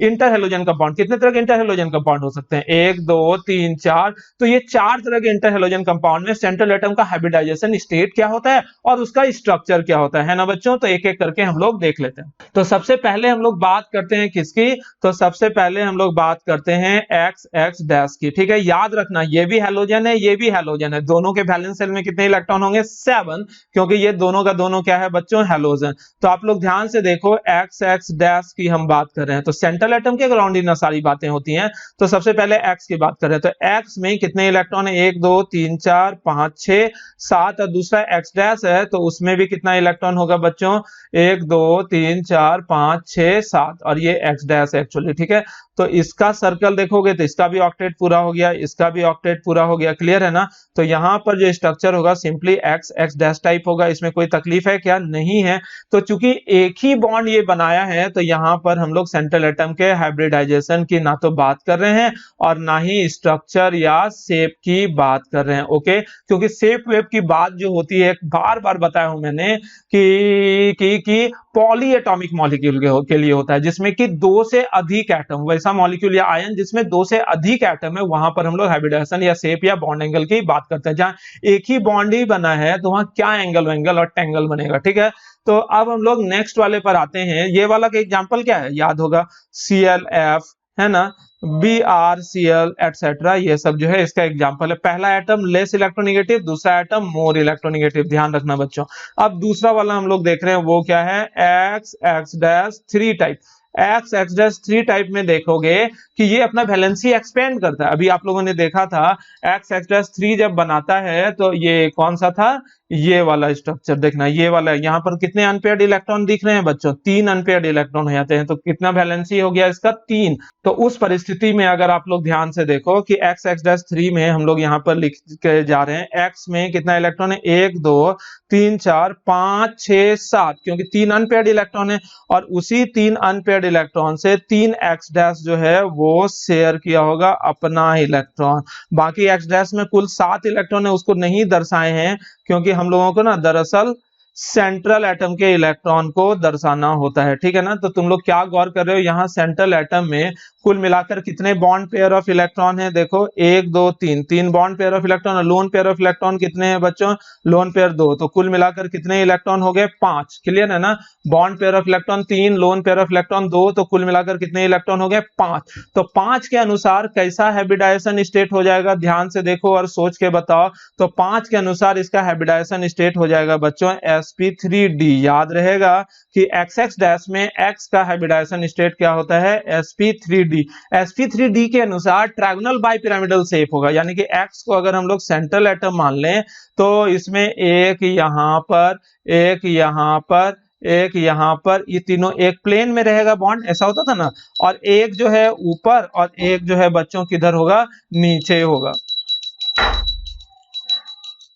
इंटरहैलोजन कंपाउंड। कितने तरह के इंटरहैलोजन कंपाउंड हो सकते हैं, 1 2 3 4। तो ये 4 तरह के इंटरहैलोजन कंपाउंड में सेंट्रल एटम का हाइब्रिडाइजेशन स्टेट क्या होता है और उसका स्ट्रक्चर क्या होता है ना बच्चों। तो एक एक करके हम लोग देख लेते हैं। तो सबसे पहले हम लोग बात करते हैं किसकी, तो सबसे पहले हम लोग बात करते हैं XX' की। ठीक है, याद रखना ये भी हैलोजन है, ये भी हैलोजन है। दोनों के वैलेंस शेल में कितने इलेक्ट्रॉन होंगे, 7, क्योंकि ये दोनों का दोनों क्या है बच्चों, हैलोजन। तो आप लोग ध्यान से देखो, XX' की हम बात कर रहे हैं तो सेंट्रल एटम के अराउंड ही ना सारी बातें होती हैं। तो सबसे पहले X की बात कर रहे हैं, तो X में कितने इलेक्ट्रॉन है, 1 2 3 4 5 6 7, और दूसरा X' है तो उसमें भी कितना इलेक्ट्रॉन होगा बच्चों, 1 2 3 4 5 6 7, और ये X' एक्चुअली। ठीक है, तो इसका सर्कल देखोगे तो इसका भी ऑक्टेट पूरा हो गया, इसका भी ऑक्टेट पूरा हो गया। क्लियर है ना। तो यहां पर जो स्ट्रक्चर होगा सिंपली XX' टाइप होगा, इसमें कोई तकलीफ है क्या, नहीं है। तो चूंकि एक ही बॉन्ड ये बनाया है, तो यहां पर हम लोग सेंट्रल एटम के हाइब्रिडाइजेशन की ना तो बात कर रहे हैं और ना ही स्ट्रक्चर या शेप की बात कर रहे हैं। ओके, क्योंकि शेप वेप की बात जो होती है, बार बार बताया हूं मैंने कि पॉली एटॉमिक मॉलिक्यूल के लिए होता है, जिसमें कि 2 से अधिक एटम, वैसा मॉलिक्यूल या आयन जिसमें 2 से अधिक एटम है, वहां पर हम लोग हाइब्रिडाइजेशन या शेप या बॉन्ड एंगल की बात करते हैं। जहां एक ही बॉन्ड ही बना है तो वहां क्या एंगल वेंगल और टेंगल बनेगा। ठीक है, तो अब हम लोग नेक्स्ट वाले पर आते हैं। ये वाला का एग्जांपल क्या है, याद होगा, ClF है ना, BrCl एटसेट्रा, ये सब जो है इसका एग्जांपल है। पहला एटम लेस इलेक्ट्रोनेगेटिव, दूसरा एटम मोर इलेक्ट्रोनेगेटिव, ध्यान रखना बच्चों। अब दूसरा वाला हम लोग देख रहे हैं, वो क्या है, XX'3 टाइप। XX'3 टाइप में देखोगे कि ये अपना वैलेंसी एक्सपेंड करता है। अभी आप लोगों ने देखा था XX'3 जब बनाता है तो ये कौन सा था, ये वाला स्ट्रक्चर देखना, ये वाला। यहाँ पर कितने अनपेयर्ड इलेक्ट्रॉन दिख रहे हैं बच्चों, 3 अनपेयर्ड इलेक्ट्रॉन हो जाते हैं। तो कितना वैलेंसी हो गया इसका, 3। तो उस परिस्थिति में अगर आप लोग ध्यान से देखो कि XX'3 में हम लोग यहाँ पर लिख के जा रहे हैं, X में कितना इलेक्ट्रॉन है, 1 2 3 4 5 6 7, क्योंकि 3 अनपेयर्ड इलेक्ट्रॉन है और उसी 3 अनपेयर्ड इलेक्ट्रॉन से 3X' जो है वो शेयर किया होगा अपना इलेक्ट्रॉन। बाकी X' में कुल 7 इलेक्ट्रॉन है, उसको नहीं दर्शाए हैं क्योंकि हम लोगों को ना दरअसल सेंट्रल एटम के इलेक्ट्रॉन को दर्शाना होता है। ठीक है ना। तो तुम लोग क्या गौर कर रहे हो, यहाँ सेंट्रल एटम में कुल मिलाकर कितने बॉन्ड पेयर ऑफ इलेक्ट्रॉन है, देखो 1 2 3, 3 बॉन्ड पेयर ऑफ इलेक्ट्रॉन, और लोन पेयर ऑफ इलेक्ट्रॉन कितने हैं बच्चों, लोन पेयर 2। तो कुल मिलाकर कितने इलेक्ट्रॉन हो गए, 5। क्लियर है ना। Bond pair of electron 3, lone pair of electron 2, तो कुल मिलाकर कितने इलेक्ट्रॉन हो गए, 5। तो 5 के अनुसार कैसा हाइब्रिडाइजेशन स्टेट हो जाएगा, ध्यान से देखो और सोच के बताओ। तो 5 के अनुसार इसका हाइब्रिडाइजेशन स्टेट हो जाएगा बच्चों sp3d। याद रहेगा कि XX' में X का हाइब्रिडाइजेशन स्टेट क्या होता है, sp3d। sp3d के अनुसार ट्रायगोनल बाइपिरामिडल शेप होगा, यानी कि X को अगर हम लोग सेंट्रल एटम मान लें तो इसमें एक यहां पर, एक यहां पर, एक यहां पर, ये तीनों एक प्लेन में रहेगा बॉन्ड, ऐसा होता था ना। और एक जो है ऊपर और एक जो है बच्चों किधर होगा, नीचे होगा।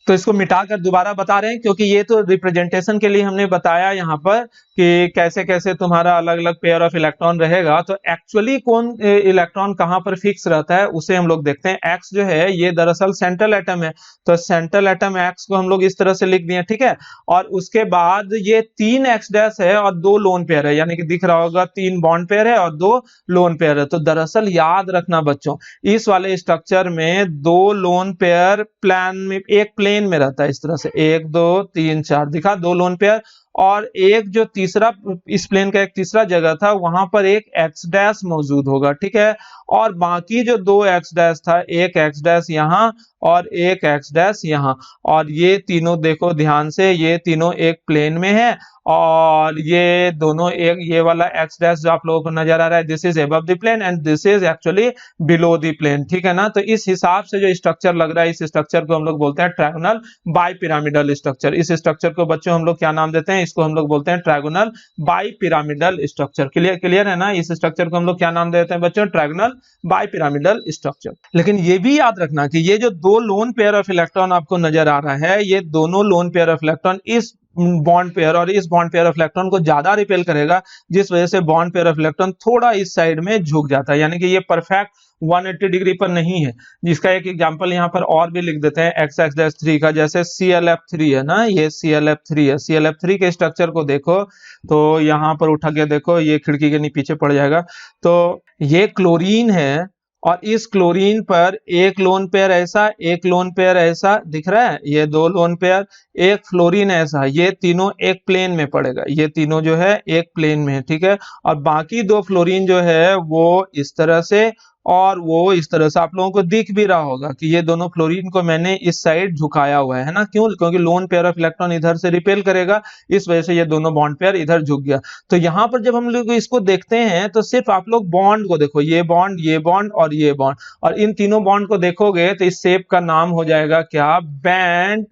तो इसको मिटाकर दोबारा बता रहे हैं क्योंकि ये तो रिप्रेजेंटेशन के लिए हमने बताया यहाँ पर कि कैसे कैसे तुम्हारा अलग अलग पेयर ऑफ इलेक्ट्रॉन रहेगा। तो एक्चुअली कौन इलेक्ट्रॉन कहां पर फिक्स रहता है उसे हम लोग देखते हैं। एक्स जो है ये दरअसल सेंट्रल एटम है, तो सेंट्रल एटम एक्स को हम लोग इस तरह से लिख दिए, ठीक है। और उसके बाद ये 3 X' है और 2 लोन पेयर है, यानी कि दिख रहा होगा 3 बॉन्ड पेयर है और 2 लोन पेयर है। तो दरअसल याद रखना बच्चों, इस वाले स्ट्रक्चर में 2 लोन पेयर प्लान में, एक प्लेन में रहता है इस तरह से, 1 2 3 4 दिखा, 2 लोन पेयर, और एक जो तीसरा, इस प्लेन का एक तीसरा जगह था वहां पर एक X' मौजूद होगा, ठीक है। और बाकी जो 2 एक्स डैश था, एक एक्स डैश यहाँ और एक एक्स डैश यहाँ, और ये तीनों देखो ध्यान से, ये तीनों एक प्लेन में है और ये दोनों एक, ये वाला एक्स डैश जो आप लोगों को नजर आ रहा है, this is above the plane and this is actually below the plane, ठीक है ना। तो इस हिसाब से जो स्ट्रक्चर लग रहा है, इस स्ट्रक्चर को हम लोग बोलते हैं ट्रायंगुलर बाई पिरामिडल स्ट्रक्चर। इस स्ट्रक्चर को बच्चों हम लोग क्या नाम देते हैं, इसको हम लोग बोलते हैं triangular bi pyramidal structure. Clear है ना। इस स्ट्रक्चर को हम लोग क्या नाम देते हैं बच्चों, ट्रायंगुलर बाई पिरामिडल स्ट्रक्चर। लेकिन ये भी याद रखना कि ये जो 2 लोन पेयर ऑफ इलेक्ट्रॉन आपको नजर आ रहा है, ये दोनों लोन पेयर ऑफ इलेक्ट्रॉन इस बॉन्ड पेयर और इस बॉन्ड पेयर ऑफ इलेक्ट्रॉन को ज्यादा रिपेल करेगा, जिस वजह से बॉन्ड पेयर ऑफ इलेक्ट्रॉन थोड़ा इस साइड में झुक जाता है, यानी कि ये परफेक्ट 180 डिग्री पर नहीं है। जिसका एक एग्जांपल यहाँ पर और भी लिख देते हैं XX-3 का, जैसे ClF3 है ना, ये ClF3 है। ClF3 के स्ट्रक्चर को देखो तो यहाँ पर उठा के देखो, ये खिड़की के पीछे पड़ जाएगा। तो ये क्लोरीन है और इस क्लोरीन पर एक लोन पेयर ऐसा, एक लोन पेयर ऐसा दिख रहा है, ये 2 लोन पेयर, एक फ्लोरीन ऐसा, ये तीनों एक प्लेन में पड़ेगा, ये तीनों जो है एक प्लेन में है, ठीक है। और बाकी 2 फ्लोरीन जो है वो इस तरह से और वो इस तरह से, आप लोगों को दिख भी रहा होगा कि ये दोनों फ्लोरीन को मैंने इस साइड झुकाया हुआ है ना। क्यों? क्योंकि लोन पेयर ऑफ इलेक्ट्रॉन इधर से रिपेल करेगा, इस वजह से ये दोनों बॉन्ड पेयर इधर झुक गया। तो यहाँ पर जब हम लोग इसको देखते हैं तो सिर्फ आप लोग बॉन्ड को देखो, ये बॉन्ड, ये बॉन्ड और ये बॉन्ड, और इन तीनों बॉन्ड को देखोगे तो इस शेप का नाम हो जाएगा क्या, बैंड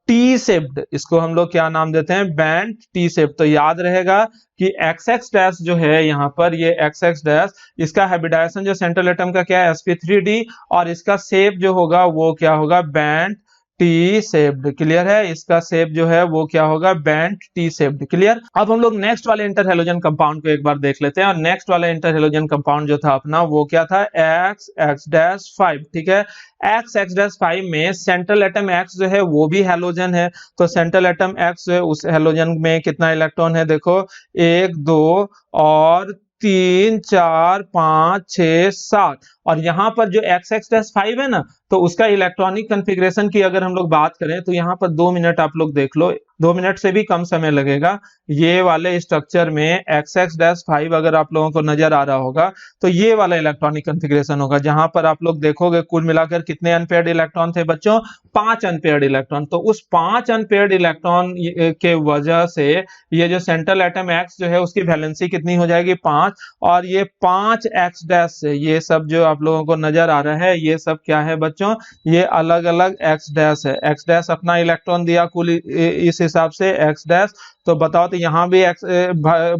टी शेप्ड। इसको हम लोग क्या नाम देते हैं, बैंड टी शेप। तो याद रहेगा कि XX डैश जो है यहाँ पर, ये XX डैश, इसका हाइब्रिडाइजेशन जो सेंट्रल एटम का क्या है, sp3d, और इसका शेप जो होगा वो क्या होगा, बैंड टी शेप्ड। क्लियर है। इसका शेप जो है वो क्या होगा, बैंड टी शेप्ड। क्लियर। अब हम लोग नेक्स्ट वाले इंटर हेलोजन कंपाउंड को एक बार देख लेते हैं, और नेक्स्ट वाला इंटर हेलोजन कंपाउंड जो था अपना वो क्या था, XX-5, ठीक है। XX-5 में सेंट्रल एटम X जो है वो भी हेलोजन है। तो सेंट्रल एटम X जो है उस हेलोजन में कितना इलेक्ट्रॉन है, देखो 1 2 और 3 4 5 6 7, और यहाँ पर जो XX-5 है ना, तो उसका इलेक्ट्रॉनिक कॉन्फ़िगरेशन की अगर हम लोग बात करें तो यहाँ पर 2 मिनट आप लोग देख लो, 2 मिनट से भी कम समय लगेगा। ये वाले स्ट्रक्चर में XX-5 अगर आप लोगों को नजर आ रहा होगा तो ये वाला इलेक्ट्रॉनिक कॉन्फ़िगरेशन होगा, जहां पर आप लोग देखोगे कुल मिलाकर कितने अनपेयर्ड इलेक्ट्रॉन थे बच्चों, 5 अनपेयर्ड इलेक्ट्रॉन। तो उस 5 अनपेयर्ड इलेक्ट्रॉन के वजह से ये जो सेंट्रल एटम X जो है उसकी वैलेंसी कितनी हो जाएगी, 5, और ये 5 X डैश से, ये सब जो आप लोगों को नजर आ रहा है ये सब क्या है बच्चों, ये अलग अलग X डैश है। X डैश अपना इलेक्ट्रॉन दिया कुल इस हिसाब से X डैश। तो बताओ, तो यहाँ भी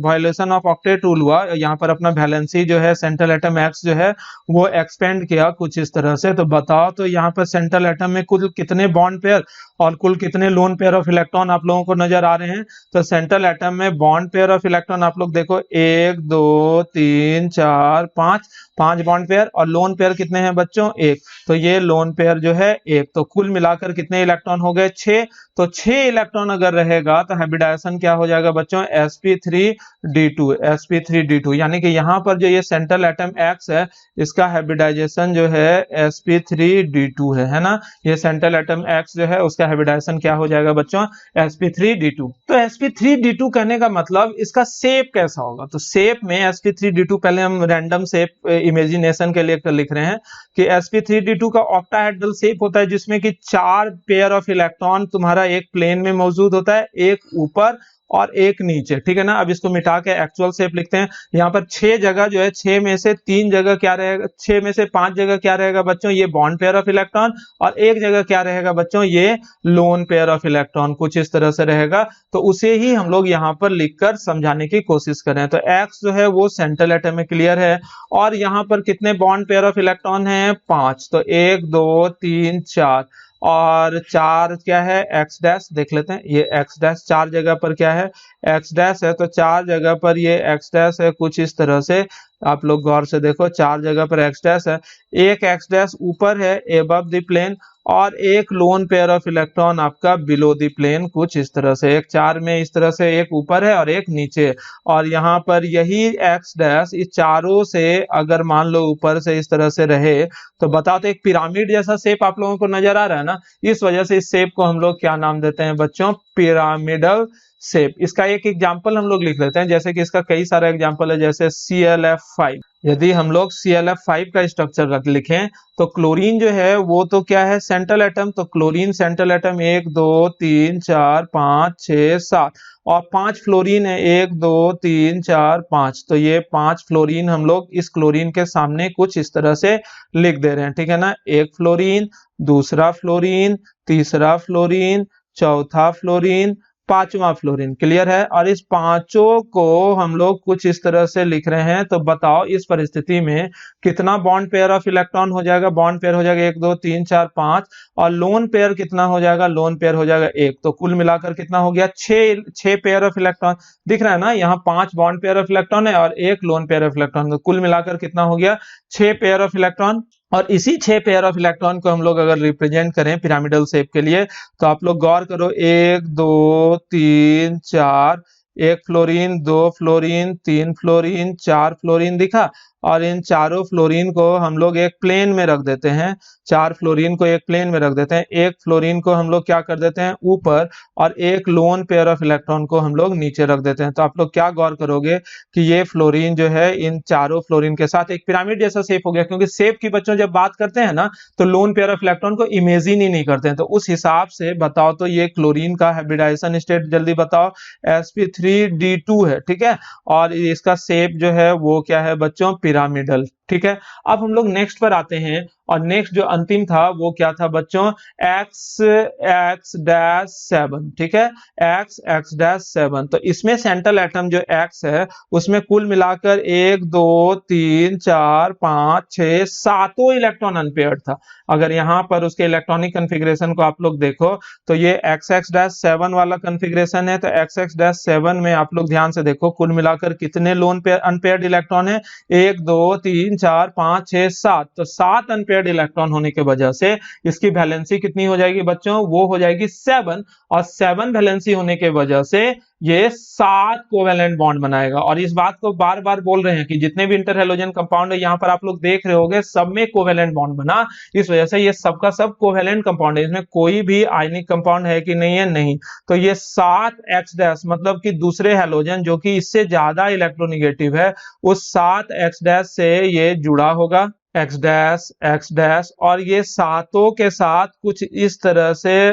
वायलेशन ऑफ ऑक्टेट रूल हुआ, यहाँ पर अपना वैलेंसी जो है सेंट्रल एटम X जो है वो एक्सपेंड किया कुछ इस तरह से। तो बताओ, तो यहाँ पर सेंट्रल एटम में कुल कितने बॉन्ड पेयर और कुल कितने लोन पेयर ऑफ इलेक्ट्रॉन आप लोगों को नजर आ रहे हैं। तो सेंट्रल एटम में बॉन्ड पेयर ऑफ इलेक्ट्रॉन आप लोग देखो 1 2 3 4 5 बॉन्ड पेयर, और लोन पेयर कितने हैं बच्चों, 1। तो ये लोन पेयर जो है 1। तो कुल मिलाकर कितने इलेक्ट्रॉन हो गए, 6। तो 6 इलेक्ट्रॉन अगर रहेगा तो हाइब्रिडाइजेशन क्या हो जाएगा बच्चों, sp3d2, यानी कि यहाँ पर जो ये सेंट्रल एटम X है इसका हाइब्रिडाइजेशन जो है sp3d2 है ना। ये सेंट्रल एटम X जो है उसका हाइब्रिडाइजेशन क्या हो जाएगा बच्चों, sp3d2। तो sp3d2 कहने का मतलब इसका शेप कैसा होगा, तो शेप में sp3d2, पहले हम रैंडम शेप इमेजिनेशन के लिए लिख रहे हैं कि sp3d2 का ऑक्टाहेड्रल शेप होता है, जिसमें कि 4 पेयर ऑफ इलेक्ट्रॉन तुम्हारा एक प्लेन में मौजूद होता है, एक ऊपर और एक नीचे, ठीक है ना। अब इसको मिटा के एक्चुअल शेप लिखते हैं। यहाँ पर 6 जगह जो है, 6 में से 3 जगह क्या रहेगा, 6 में से 5 जगह क्या रहेगा बच्चों, ये बॉन्ड पेयर ऑफ इलेक्ट्रॉन, और एक जगह क्या रहेगा बच्चों, ये लोन पेयर ऑफ इलेक्ट्रॉन, कुछ इस तरह से रहेगा। तो उसे ही हम लोग यहाँ पर लिखकर समझाने की कोशिश करें। तो X जो है वो सेंट्रल एटम में क्लियर है, और यहाँ पर कितने बॉन्ड पेयर ऑफ इलेक्ट्रॉन है, 5। तो 1 2 3 4, और 4 क्या है, X डैश देख लेते हैं। ये X डैश 4 जगह पर क्या है, X डैश है। तो 4 जगह पर ये X डैश है, कुछ इस तरह से आप लोग गौर से देखो, 4 जगह पर X डैश है। एक X डैश ऊपर है एबव द प्लेन, और एक लोन पेयर ऑफ इलेक्ट्रॉन आपका बिलो द प्लेन, कुछ इस तरह से। एक 4 में इस तरह से एक ऊपर है और एक नीचे, और यहाँ पर यही X डैश इस चारों से अगर मान लो ऊपर से इस तरह से रहे तो बताओ, तो एक पिरामिड जैसा शेप आप लोगों को नजर आ रहा है ना। इस वजह से इस शेप को हम लोग क्या नाम देते हैं बच्चों, पिरामिडल शेप। इसका एक एग्जांपल हम लोग लिख लेते हैं, जैसे कि इसका कई सारा एग्जांपल है, जैसे ClF5। यदि हम लोग ClF5 का स्ट्रक्चर रख लिखें तो क्लोरीन जो है वो तो क्या है, सेंट्रल एटम। तो क्लोरीन सेंट्रल एटम 1 2 3 4 5 6 7 और 5 फ्लोरीन है 1 2 3 4 5। तो ये 5 फ्लोरीन हम लोग इस क्लोरीन के सामने कुछ इस तरह से लिख दे रहे हैं, ठीक है ना। एक फ्लोरीन, दूसरा फ्लोरीन, तीसरा फ्लोरीन, चौथा फ्लोरीन, पांचवा फ्लोरीन। क्लियर है। और इस पांचों को हम लोग कुछ इस तरह से लिख रहे हैं। तो बताओ इस परिस्थिति में कितना बॉन्ड पेयर ऑफ इलेक्ट्रॉन हो जाएगा। बॉन्ड पेयर हो जाएगा 1 2 3 4 5 और लोन पेयर कितना हो जाएगा, लोन पेयर हो जाएगा 1। तो कुल मिलाकर कितना हो गया, 6 पेयर ऑफ इलेक्ट्रॉन। दिख रहा है ना, यहाँ 5 बॉन्ड पेयर ऑफ इलेक्ट्रॉन है और 1 लोन पेयर ऑफ इलेक्ट्रॉन। तो कुल मिलाकर कितना हो गया, 6 पेयर ऑफ इलेक्ट्रॉन। और इसी 6 पेयर ऑफ इलेक्ट्रॉन को हम लोग अगर रिप्रेजेंट करें पिरामिडल शेप के लिए, तो आप लोग गौर करो 1 2 3 4, 1 फ्लोरीन, 2 फ्लोरीन, 3 फ्लोरीन, 4 फ्लोरीन दिखा। और इन चारों फ्लोरीन को हम लोग एक प्लेन में रख देते हैं। 4 फ्लोरीन को एक प्लेन में रख देते हैं, 1 फ्लोरीन को हम लोग क्या कर देते हैं ऊपर, और 1 लोन पेयर ऑफ इलेक्ट्रॉन को हम लोग नीचे रख देते हैं। तो आप लोग क्या गौर करोगे कि ये फ्लोरीन जो है इन चारों फ्लोरीन के साथ एक पिरामिड जैसा शेप हो गया। क्योंकि शेप की बच्चों जब बात करते हैं ना तो लोन पेयर ऑफ इलेक्ट्रॉन को इमेजिन ही नहीं करते हैं। तो उस हिसाब से बताओ तो ये क्लोरीन का हाइब्रिडाइजेशन स्टेट जल्दी बताओ, sp3d2 है, ठीक है। और इसका शेप जो है वो क्या है बच्चों, पिरामिडल, ठीक है। अब हम लोग नेक्स्ट पर आते हैं और नेक्स्ट जो अंतिम था वो क्या था बच्चों, x7, ठीक है, x7। तो इसमें सेंट्रल एटम जो x है उसमें कुल मिलाकर 1 2 3 4 5 6 7 इलेक्ट्रॉन अनपेयर्ड था। अगर यहाँ पर उसके इलेक्ट्रॉनिक कॉन्फ़िगरेशन को आप लोग देखो तो ये XX-7 वाला कॉन्फ़िगरेशन है। तो XX-7 में आप लोग ध्यान से देखो कुल मिलाकर कितने लोन पेयर अनपेयर्ड इलेक्ट्रॉन है, 1 2 3 4 5 6 7। तो 7 अनपेयर्ड इलेक्ट्रॉन होने के वजह से इसकी वैलेंसी कितनी हो जाएगी बच्चों, वो हो जाएगी 7। और 7 वैलेंसी होने के वजह से ये 7 कोवेलेंट बॉन्ड बनाएगा। और इस बात को बार बार बोल रहे हैं कि जितने भी इंटर हैलोजन कंपाउंड है यहाँ पर आप लोग देख रहे होंगे सब में कोवेलेंट बॉन्ड बना, इस वजह से ये सबका सब कोवेलेंट कंपाउंड है। इसमें कोई भी आयनिक कंपाउंड है कि नहीं है, नहीं। तो ये 7x- मतलब कि दूसरे हैलोजन जो कि इससे ज्यादा इलेक्ट्रोनिगेटिव है उस 7x- से ये जुड़ा होगा, x' और ये सातों के साथ कुछ इस तरह से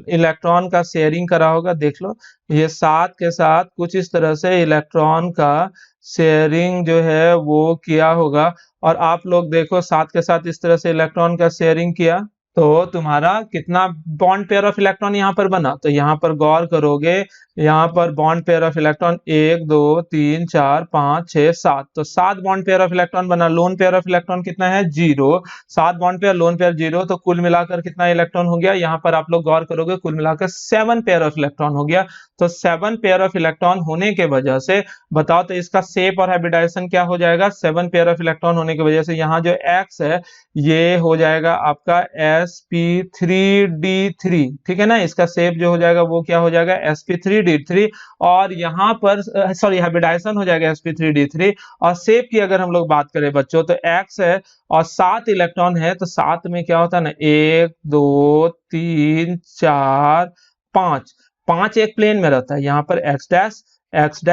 इलेक्ट्रॉन का शेयरिंग करा होगा। देख लो ये 7 के साथ कुछ इस तरह से इलेक्ट्रॉन का शेयरिंग जो है वो किया होगा। और आप लोग देखो 7 के साथ इस तरह से इलेक्ट्रॉन का शेयरिंग किया तो तुम्हारा कितना बॉन्ड पेयर ऑफ इलेक्ट्रॉन यहाँ पर बना। तो यहाँ पर गौर करोगे यहाँ पर बॉन्ड पेयर ऑफ इलेक्ट्रॉन 1 2 3 4 5 6 7। तो 7 बॉन्ड पेयर ऑफ इलेक्ट्रॉन बना। लोन पेयर ऑफ इलेक्ट्रॉन कितना है, 0। 7 बॉन्ड पेयर, लोन पेयर 0। तो कुल मिलाकर कितना इलेक्ट्रॉन हो गया, यहाँ पर आप लोग गौर करोगे कुल मिलाकर 7 पेयर ऑफ इलेक्ट्रॉन हो गया। तो 7 पेयर ऑफ इलेक्ट्रॉन होने के वजह से बताओ तो इसका शेप और हाइब्रिडाइजेशन क्या हो जाएगा, 7 पेयर ऑफ इलेक्ट्रॉन होने की वजह से यहाँ जो x है ये हो जाएगा आपका sp3d3, ठीक है ना। इसका शेप जो हो जाएगा वो क्या हो जाएगा, sp3d3। और यहाँ पर सॉरी हाइब्रिडाइजेशन हो जाएगा sp3d3। और शेप की अगर हम लोग बात करें बच्चों तो x है और 7 इलेक्ट्रॉन है। तो 7 में क्या होता है ना, 1 2 3 4 5, 5 एक प्लेन में रहता है। यहाँ पर x' x'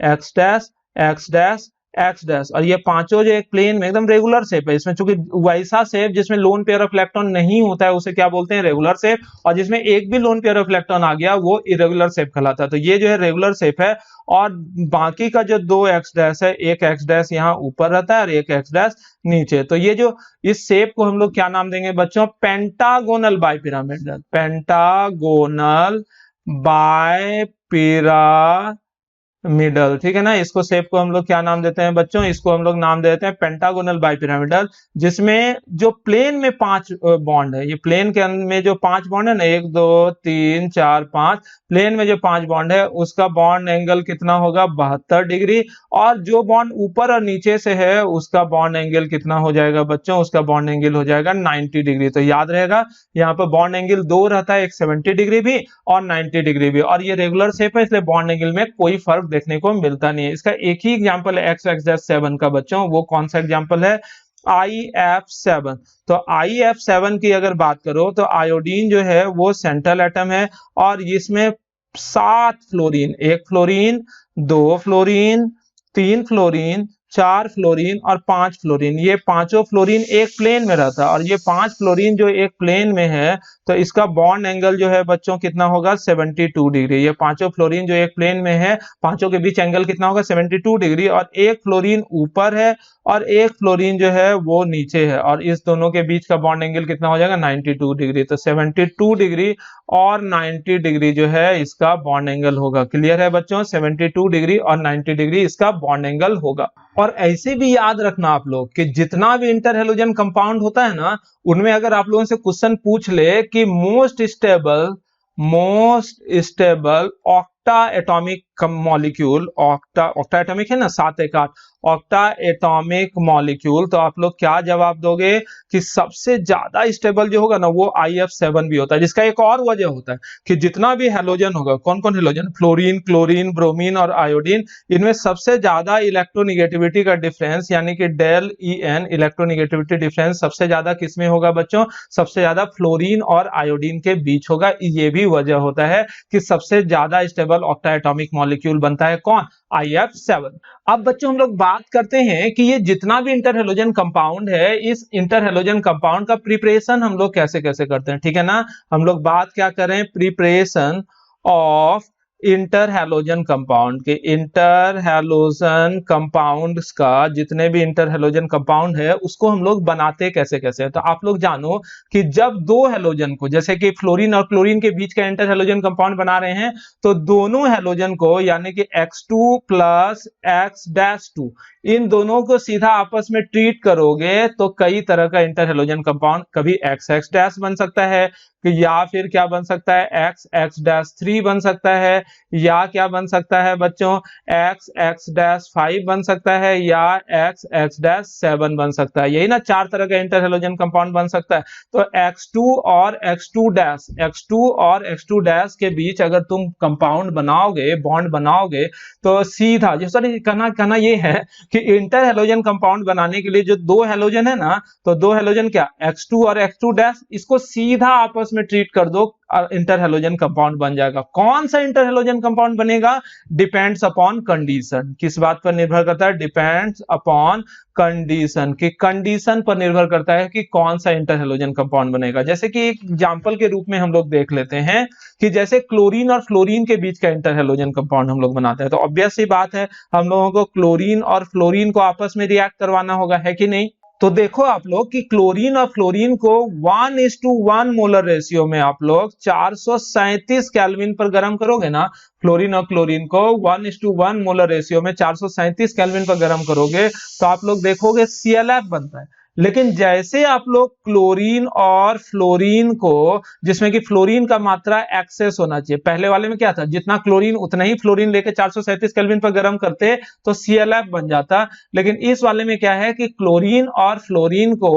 x' x' x' और ये पांचों जो एक प्लेन में एकदम रेगुलर शेप है। इसमें चूंकि वैसा शेप जिसमें लोन पेयर ऑफ इलेक्ट्रॉन नहीं होता है उसे क्या बोलते हैं, रेगुलर शेप। और जिसमें एक भी लोन पेयर ऑफ इलेक्ट्रॉन आ गया वो इरेगुलर शेप कहलाता है। तो ये जो है रेगुलर शेप है। और बाकी का जो 2 x' है, एक x' यहाँ ऊपर रहता है और एक x' नीचे। तो ये जो इस शेप को हम लोग क्या नाम देंगे बच्चों, पेंटागोनल बाइपिरामिडल, पेंटागोनल बाइपिरामिडल, ठीक है ना। इसको शेप को हम लोग क्या नाम देते हैं बच्चों, इसको हम लोग नाम देते हैं पेंटागोनल बाइपिरामिडल। जिसमें जो प्लेन में 5 बॉन्ड है, ये प्लेन के में जो 5 बॉन्ड है ना, 1 2 3 4 5, प्लेन में जो 5 बॉन्ड है उसका बॉन्ड एंगल कितना होगा, 72 डिग्री। और जो बॉन्ड ऊपर और नीचे से है उसका बॉन्ड एंगल कितना हो जाएगा बच्चों, उसका बॉन्ड एंगल हो जाएगा 90 डिग्री। तो याद रहेगा यहाँ पर बॉन्ड एंगल 2 रहता है, एक 70 डिग्री भी और 90 डिग्री भी। और ये रेगुलर शेप है इसलिए बॉन्ड एंगल में कोई फर्क देखने को मिलता नहीं है। इसका एक ही एग्जांपल है x-7 का बच्चों, वो कौन सा एग्जांपल है, IF7। तो IF7 की अगर बात करो तो आयोडीन जो है वो सेंट्रल एटम है और इसमें 7 fluorine, 1 fluorine, 2 fluorine, 3 fluorine, 4 fluorine और 5 फ्लोरीन, ये पांचों फ्लोरीन एक प्लेन में रहता है और ये 5 फ्लोरीन जो एक प्लेन में है तो इसका बॉन्ड एंगल जो है बच्चों कितना होगा 72 डिग्री। ये पांचों फ्लोरीन जो एक प्लेन में है, पांचों के बीच एंगल कितना होगा 72 डिग्री, और एक फ्लोरीन ऊपर है और एक फ्लोरीन जो है वो नीचे है, और इस दोनों के बीच का बॉन्ड एंगल कितना हो जाएगा 92 डिग्री। तो 72 डिग्री और 90 डिग्री जो है इसका बॉन्ड एंगल होगा। क्लियर है बच्चों, 72 डिग्री और 90 डिग्री इसका बॉन्ड एंगल होगा। और ऐसे भी याद रखना आप लोग कि जितना भी इंटर हैलोजन कंपाउंड होता है ना, उनमें अगर आप लोगों से क्वेश्चन पूछ ले कि most stable octa atomic molecule, octa atomic है ना, 7 एक 8 ऑक्टा एटॉमिक मॉलिक्यूल, तो आप लोग क्या जवाब दोगे कि सबसे ज्यादा स्टेबल जो होगा ना वो IF7 भी होता है। जिसका एक और वजह होता है कि जितना भी हैलोजन होगा, कौन कौन हैलोजन, फ्लोरीन, क्लोरीन, ब्रोमीन और आयोडीन, इनमें सबसे ज्यादा इलेक्ट्रोनिगेटिविटी का डिफरेंस यानी कि डेल EN इलेक्ट्रोनिगेटिविटी डिफरेंस सबसे ज्यादा किसमें होगा बच्चों, सबसे ज्यादा फ्लोरीन और आयोडीन के बीच होगा। ये भी वजह होता है कि सबसे ज्यादा स्टेबल ऑक्टा एटॉमिक मॉलिक्यूल बनता है कौन, IF7। अब बच्चों हम लोग बात करते हैं कि ये जितना भी इंटर हैलोजन कंपाउंड है, इस इंटर हैलोजन कंपाउंड का प्रिपरेशन हम लोग कैसे कैसे करते हैं, ठीक है ना। हम लोग बात क्या करें, preparation of inter halogen compound के, इंटर हैलोजन कंपाउंड्स का, जितने भी इंटर हैलोजन कंपाउंड है उसको हम लोग बनाते कैसे कैसे। तो आप लोग जानो कि जब दो हैलोजन को, जैसे कि फ्लोरीन और क्लोरीन के बीच का इंटर हैलोजन कंपाउंड बना रहे हैं, तो दोनों हैलोजन को यानी कि X2 प्लस X-2 इन दोनों को सीधा आपस में ट्रीट करोगे तो कई तरह का इंटर हैलोजन कंपाउंड, कभी XX- बन सकता है, या फिर क्या बन सकता है XX-3 बन सकता है, या क्या बन सकता है बच्चों XX-5 बन सकता है, या XX-7 बन सकता है। यही ना 4 तरह का इंटर हैलोजन कंपाउंड बन सकता है। तो X2 और X2 के बीच अगर तुम कंपाउंड बनाओगे, बॉन्ड बनाओगे, तो सीधा जो सर कहना ये है कि इंटर हैलोजन कंपाउंड बनाने के लिए जो दो हैलोजन है ना, तो दो हैलोजन क्या X2 और X2 इसको सीधा आपस में ट्रीट कर दो, इंटर हैलोजन कंपाउंड बन जाएगा। कौन सा इंटर हैलोजन कंपाउंड बनेगा, डिपेंड्स अपॉन कंडीशन। किस बात पर निर्भर करता है, डिपेंड्स अपॉन कंडीशन, की कंडीशन पर निर्भर करता है कि कौन सा इंटर हैलोजन कंपाउंड बनेगा। जैसे कि एक एग्जांपल के रूप में हम लोग देख लेते हैं कि जैसे क्लोरीन और फ्लोरीन के बीच का इंटर हैलोजन कंपाउंड हम लोग बनाते हैं, तो ऑब्वियस सी बात है हम लोगों को क्लोरीन और फ्लोरीन को आपस में रिएक्ट करवाना होगा, है कि नहीं। तो देखो आप लोग कि क्लोरीन और फ्लोरीन को 1:1 मोलर रेशियो में आप लोग 437 केल्विन पर गर्म करोगे ना, फ्लोरीन और क्लोरीन को 1:1 मोलर रेशियो में 437 केल्विन पर गर्म करोगे तो आप लोग देखोगे ClF बनता है। लेकिन जैसे आप लोग क्लोरीन और फ्लोरीन को, जिसमें कि फ्लोरीन का मात्रा एक्सेस होना चाहिए, पहले वाले में क्या था, जितना क्लोरीन उतना ही फ्लोरीन लेके 437 केल्विन पर गर्म करते तो ClF बन जाता। लेकिन इस वाले में क्या है कि क्लोरीन और फ्लोरीन को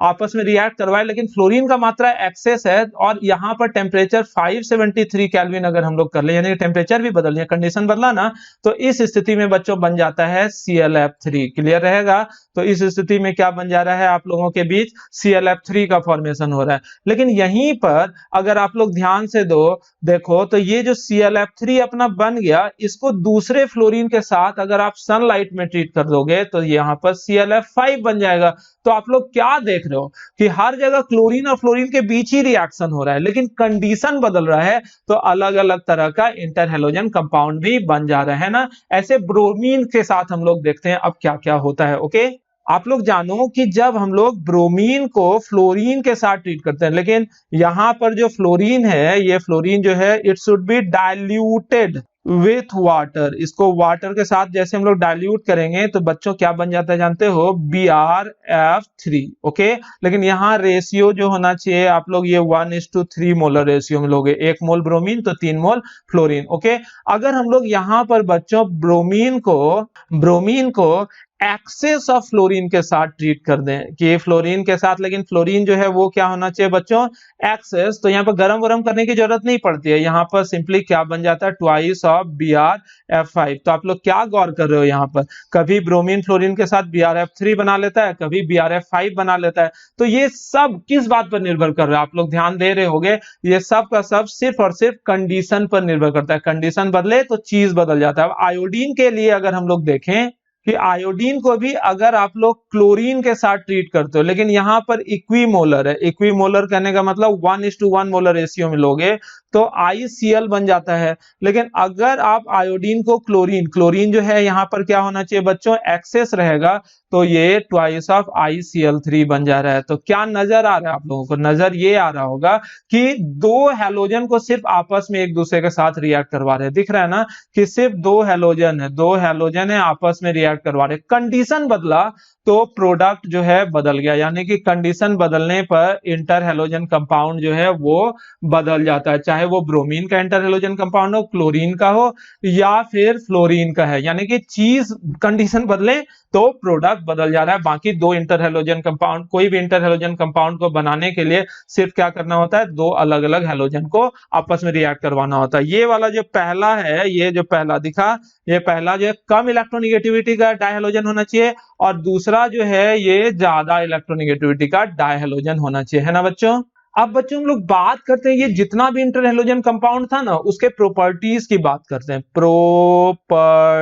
आपस में रिएक्ट करवाए, लेकिन फ्लोरीन का मात्रा एक्सेस है और यहाँ पर टेम्परेचर 573 केल्विन अगर हम लोग कर ले, यानी टेम्परेचर भी बदल गया, कंडीशन बदला ना, तो इस स्थिति में बच्चों बन जाता है ClF3। क्लियर रहेगा। तो इस स्थिति में क्या बन जा रहा है, आप लोगों के बीच ClF3 का फॉर्मेशन हो रहा है। लेकिन यहीं पर अगर आप लोग ध्यान से देखो तो ये जो ClF3 अपना बन गया, इसको दूसरे फ्लोरीन के साथ अगर आप सनलाइट में ट्रीट कर दोगे तो यहाँ पर ClF5 बन जाएगा। तो आप लोग क्या देख रहे हो कि हर जगह क्लोरीन और फ्लोरीन के बीच ही रिएक्शन हो रहा है, लेकिन कंडीशन बदल रहा है तो अलग अलग तरह का इंटर हैलोजन कंपाउंड भी बन जा रहा है ना। ऐसे ब्रोमीन के साथ हम लोग देखते हैं अब क्या क्या होता है। ओके, आप लोग जानो कि जब हम लोग ब्रोमीन को फ्लोरीन के साथ ट्रीट करते हैं, लेकिन यहां पर जो फ्लोरीन है, ये फ्लोरीन जो है it should be diluted with water. इसको वाटर के साथ जैसे हम लोग डाइल्यूट करेंगे तो बच्चों क्या बन जाता है जानते हो, BrF3। ओके, लेकिन यहाँ रेशियो जो होना चाहिए आप लोग ये 1:3 मोलर रेशियो में लोगे, 1 मोल ब्रोमीन तो 3 मोल फ्लोरीन। ओके, अगर हम लोग यहाँ पर बच्चों ब्रोमीन को एक्सेस ऑफ फ्लोरीन के साथ ट्रीट कर दें कि फ्लोरीन के साथ, लेकिन फ्लोरीन जो है वो क्या होना चाहिए बच्चों, एक्सेस, तो यहाँ पर गरम वरम करने की जरूरत नहीं पड़ती है, यहाँ पर सिंपली क्या बन जाता है, ट्वाइस ऑफ BrF5। तो आप लोग क्या गौर कर रहे हो, यहाँ पर कभी ब्रोमीन फ्लोरीन के साथ BrF3 बना लेता है, कभी BrF5 बना लेता है। तो ये सब किस बात पर निर्भर कर रहा है, आप लोग ध्यान दे रहे होंगे, ये सब का सब सिर्फ और सिर्फ कंडीशन पर निर्भर करता है। कंडीशन बदले तो चीज बदल जाता है। अब आयोडीन के लिए अगर हम लोग देखें कि आयोडीन को भी अगर आप लोग क्लोरीन के साथ ट्रीट करते हो, लेकिन यहां पर इक्विमोलर है, इक्विमोलर कहने का मतलब 1:1 मोलर रेशियो में लोगे तो ICl बन जाता है। लेकिन अगर आप आयोडीन को क्लोरीन जो है यहाँ पर क्या होना चाहिए बच्चों, एक्सेस रहेगा, तो ये ट्वाइस ऑफ ICl3 बन जा रहा है। तो क्या नजर आ रहा है आप लोगों को, नजर ये आ रहा होगा कि दो हैलोजन को सिर्फ आपस में एक दूसरे के साथ रिएक्ट करवा रहे हैं। दिख रहा है ना कि सिर्फ दो हैलोजन है आपस में रिएक्ट करवा रहे। कंडीशन बदला तो प्रोडक्ट जो है बदल गया, यानी कि कंडीशन बदलने पर इंटर हैलोजन कंपाउंड जो है वो बदल जाता है, चाहे वो ब्रोमीन का इंटर हैलोजन कंपाउंड हो, क्लोरीन का हो या फिर फ्लोरीन का है। यानी कि चीज कंडीशन बदले तो प्रोडक्ट बदल जा रहा है। बाकी दो इंटर हैलोजन कंपाउंड, कोई भी इंटर हैलोजन कंपाउंड को बनाने के लिए सिर्फ क्या करना होता है, दो अलग अलग हैलोजन को आपस में रिएक्ट करवाना होता है। ये वाला जो पहला है, ये जो पहला दिखा, ये पहला जो है कम इलेक्ट्रोनिगेटिविटी का डायहैलोजन होना चाहिए, और दूसरा जो है ये ज्यादा इलेक्ट्रोनिगेटिविटी का डायहैलोजन होना चाहिए, है ना बच्चों। अब बच्चों हम लोग बात करते हैं, ये जितना भी इंटर हैलोजन कंपाउंड था ना उसके प्रॉपर्टीज की बात करते हैं। Properties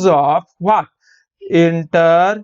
of what, inter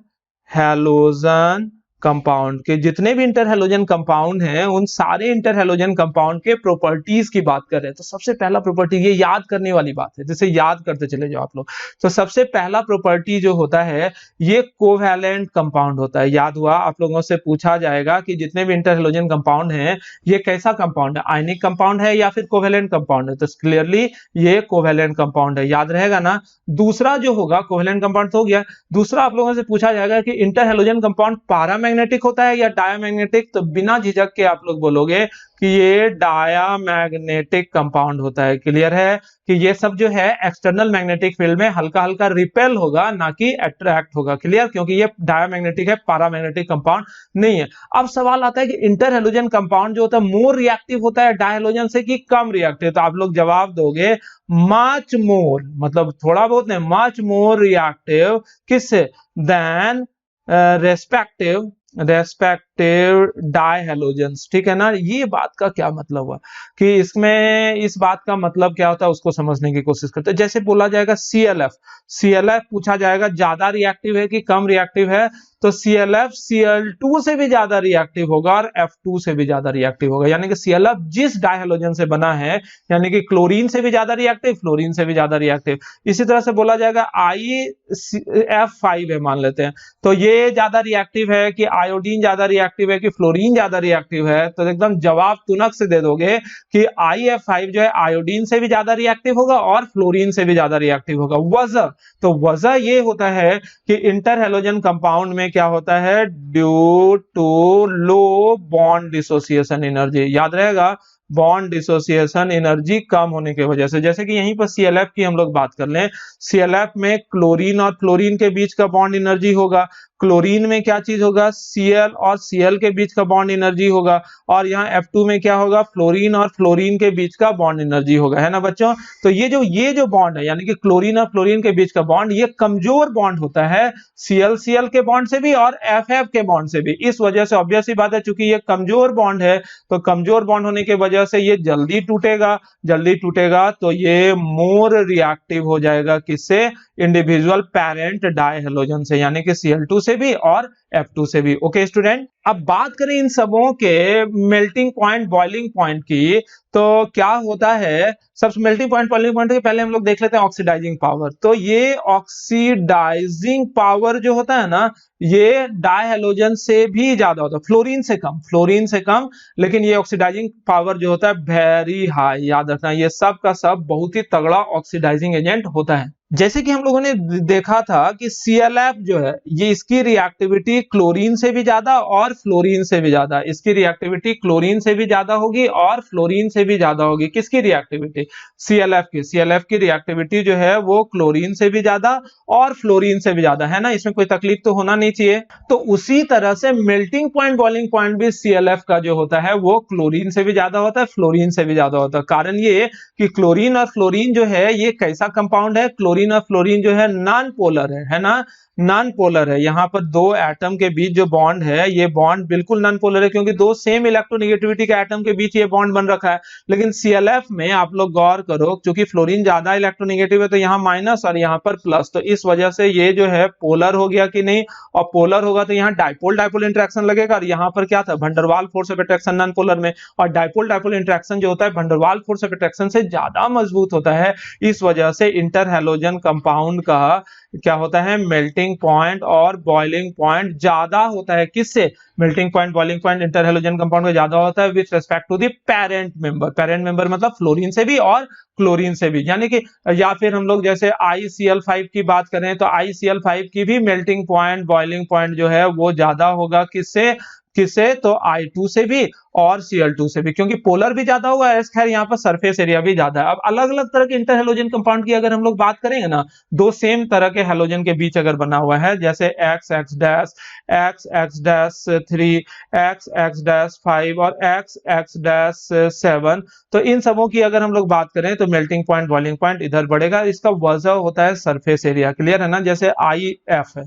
halogen compound के जितने भी इंटर हैलोजन कंपाउंड हैं उन सारे इंटर हैलोजन कंपाउंड के प्रॉपर्टीज की बात कर रहे हैं। तो सबसे पहला प्रॉपर्टी, ये याद करने वाली बात है, जैसे याद करते चले जाओ आप लोग। तो सबसे पहला प्रॉपर्टी जो होता है ये कोवैलेंट कंपाउंड होता है। याद हुआ, आप लोगों से पूछा जाएगा कि जितने भी इंटर हैलोजन कंपाउंड हैं ये कैसा कंपाउंड है, आयनिक कंपाउंड है या फिर कोवैलेंट कंपाउंड है, तो क्लियरली ये कोवैलेंट कंपाउंड है, याद रहेगा ना। दूसरा जो होगा, कोवैलेंट कंपाउंड तो हो गया, दूसरा आप लोगों से पूछा जाएगा कि इंटर हैलोजन कंपाउंड पैरामैग्नेटिक होता है या डायमैग्नेटिक, तो बिना झिझक के आप लोग बोलोगे कि ये डायमैग्नेटिक कंपाउंड होता है। क्लियर है कि ये सब जो है एक्सटर्नल मैग्नेटिक फील्ड में हल्का हल्का रिपेल होगा, ना कि अट्रैक्ट होगा। क्लियर, क्योंकि ये डायमैग्नेटिक है, पैरामैग्नेटिक कंपाउंड नहीं है। अब सवाल आता है कि इंटर हैलोजन कंपाउंड जो होता है मोर रिएक्टिव होता है डायहैलोजन से कि कम रिएक्टिव, तो आप लोग जवाब दोगे मच मोर, मतलब थोड़ा बहुत नहीं, मच मोर रिएक्टिव किससे, देन रेस्पेक्टिव डायहैलोजेंस। ठीक है ना। ये बात का क्या मतलब हुआ कि इसमें, इस बात का मतलब क्या होता है उसको समझने की कोशिश करते हैं। जैसे बोला जाएगा CLF पूछा जाएगा ज्यादा रिएक्टिव है कि कम रिएक्टिव है, तो CLF Cl2 से भी ज्यादा रिएक्टिव होगा और F2 से भी ज्यादा रिएक्टिव होगा। यानी कि CLF जिस डायहैलोजन से बना है, यानी कि क्लोरीन से भी ज्यादा रिएक्टिव, फ्लोरीन से भी ज्यादा रिएक्टिव। इसी तरह से बोला जाएगा IF5 है मान लेते हैं, तो ये ज्यादा रिएक्टिव है कि आयोडीन ज्यादा रिएक्टिव है कि फ्लोरीन ज्यादा रिएक्टिव है, तो एकदम जवाब तुनक से दे दोगे कि IF5 जो है आयोडीन से भी ज्यादा रिएक्टिव होगा और फ्लोरीन से भी ज्यादा रिएक्टिव होगा। वजह, तो वजह ये होता है कि इंटर हैलोजन कंपाउंड में क्या होता है, due to low bond dissociation energy, याद रहेगा, बॉन्ड डिसोसिएशन एनर्जी कम होने की वजह से। जैसे कि यहीं पर CLF की हम लोग बात कर लें, CLF में क्लोरीन और फ्लोरीन के बीच का बॉन्ड एनर्जी होगा, क्लोरीन में क्या चीज होगा, Cl और Cl के बीच का बॉन्ड एनर्जी होगा, और यहाँ F2 में क्या होगा, फ्लोरीन और फ्लोरीन के बीच का बॉन्ड एनर्जी होगा, है ना बच्चों। तो ये जो बॉन्ड है, यानी कि क्लोरीन और फ्लोरीन के बीच का बॉन्ड, ये कमजोर बॉन्ड होता है Cl के बॉन्ड से भी और FF के बॉन्ड से भी। इस वजह से ऑब्वियस सी बात है, चूंकि ये कमजोर बॉन्ड है, तो कमजोर बॉन्ड होने की वजह से ये जल्दी टूटेगा, तो ये मोर रिएक्टिव हो जाएगा किससे, इंडिविजुअल पेरेंट डायहैलोजन से, यानी कि Cl2 से भी और F2 से भी। ओके स्टूडेंट, अब बात करें इन सबों के मेल्टिंग पॉइंट, बॉइलिंग पॉइंट की, तो क्या होता है, सब मेल्टिंग पॉइंट, बॉइलिंग पॉइंट के पहले हम लोग देख लेते हैं ऑक्सीडाइजिंग पावर। तो ये ऑक्सीडाइजिंग पावर जो होता है ना, ये डायहैलोजन से भी ज्यादा होता है, फ्लोरीन से कम, लेकिन ये ऑक्सीडाइजिंग पावर जो होता है वेरी हाई। याद रखना, ये सब का सब बहुत ही तगड़ा ऑक्सीडाइजिंग एजेंट होता है। जैसे कि हम लोगों ने देखा था कि CLF जो है, ये इसकी रिएक्टिविटी क्लोरीन से भी ज्यादा और फ्लोरीन से भी ज्यादा, इसकी रिएक्टिविटी क्लोरीन से भी ज्यादा होगी और फ्लोरीन से भी ज्यादा होगी। किसकी रिएक्टिविटी, CLF की रिएक्टिविटी जो है वो क्लोरीन से भी ज्यादा और फ्लोरीन से भी ज्यादा, है ना। इसमें कोई तकलीफ तो होना नहीं चाहिए। तो उसी तरह से मेल्टिंग पॉइंट, बॉइलिंग पॉइंट भी CLF का जो होता है वो क्लोरीन से भी ज्यादा होता है, फ्लोरीन से भी ज्यादा होता है। कारण ये कि क्लोरीन और फ्लोरीन जो है ये कैसा कंपाउंड है, क्लोरीन और फ्लोरीन जो है नॉन पोलर है ना, नॉन पोलर है। यहां पर दो एटम के बीच जो बॉन्ड है, ये बॉन्ड बिल्कुल नॉन पोलर है, क्योंकि दो सेम इलेक्ट्रोनेगेटिविटी के एटम के बीच ये बॉन्ड बन रखा है। लेकिन CLF में आप लोग गौर करो, क्योंकि फ्लोरीन ज्यादा इलेक्ट्रोनेगेटिव है तो यहाँ माइनस और यहाँ पर प्लस, तो इस वजह से ये जो है पोलर हो गया कि नहीं, और पोलर होगा तो यहाँ डाइपोल डाइपोल इंटरेक्शन लगेगा, और यहाँ पर क्या था, van der Waals force of attraction non polar में, और डाइपोल डाइपोल इंटरेक्शन जो होता है वंडरवाल फोर्स ऑफ अट्रैक्शन से ज्यादा मजबूत होता है। इस वजह से इंटर हैलोजन कंपाउंड का क्या होता है, मेल्टिंग पॉइंट और बॉइलिंग पॉइंट ज्यादा होता है। किससे, melting point boiling point inter halogen compound में ज्यादा होता है with respect to the parent member. Parent member मतलब फ्लोरीन से भी और क्लोरीन से भी, यानी कि या फिर हम लोग जैसे ICl5 की बात करें तो ICl5 की भी मेल्टिंग पॉइंट बॉइलिंग पॉइंट जो है वो ज्यादा होगा। किससे किससे, तो I2 से भी और Cl2 से भी, क्योंकि पोलर भी ज्यादा होगा, खैर यहाँ पर सरफेस एरिया भी ज्यादा है। अब अलग अलग तरह के इंटर हैलोजन कंपाउंड की अगर हम लोग बात करेंगे ना, दो सेम तरह के हैलोजन के बीच अगर बना हुआ है, जैसे XX-, XX-3, XX-5 और XX-7, तो इन सबों की अगर हम लोग बात करें तो मेल्टिंग पॉइंट बॉइलिंग पॉइंट इधर बढ़ेगा। इसका वजह होता है सरफेस एरिया, क्लियर है ना। जैसे IF है,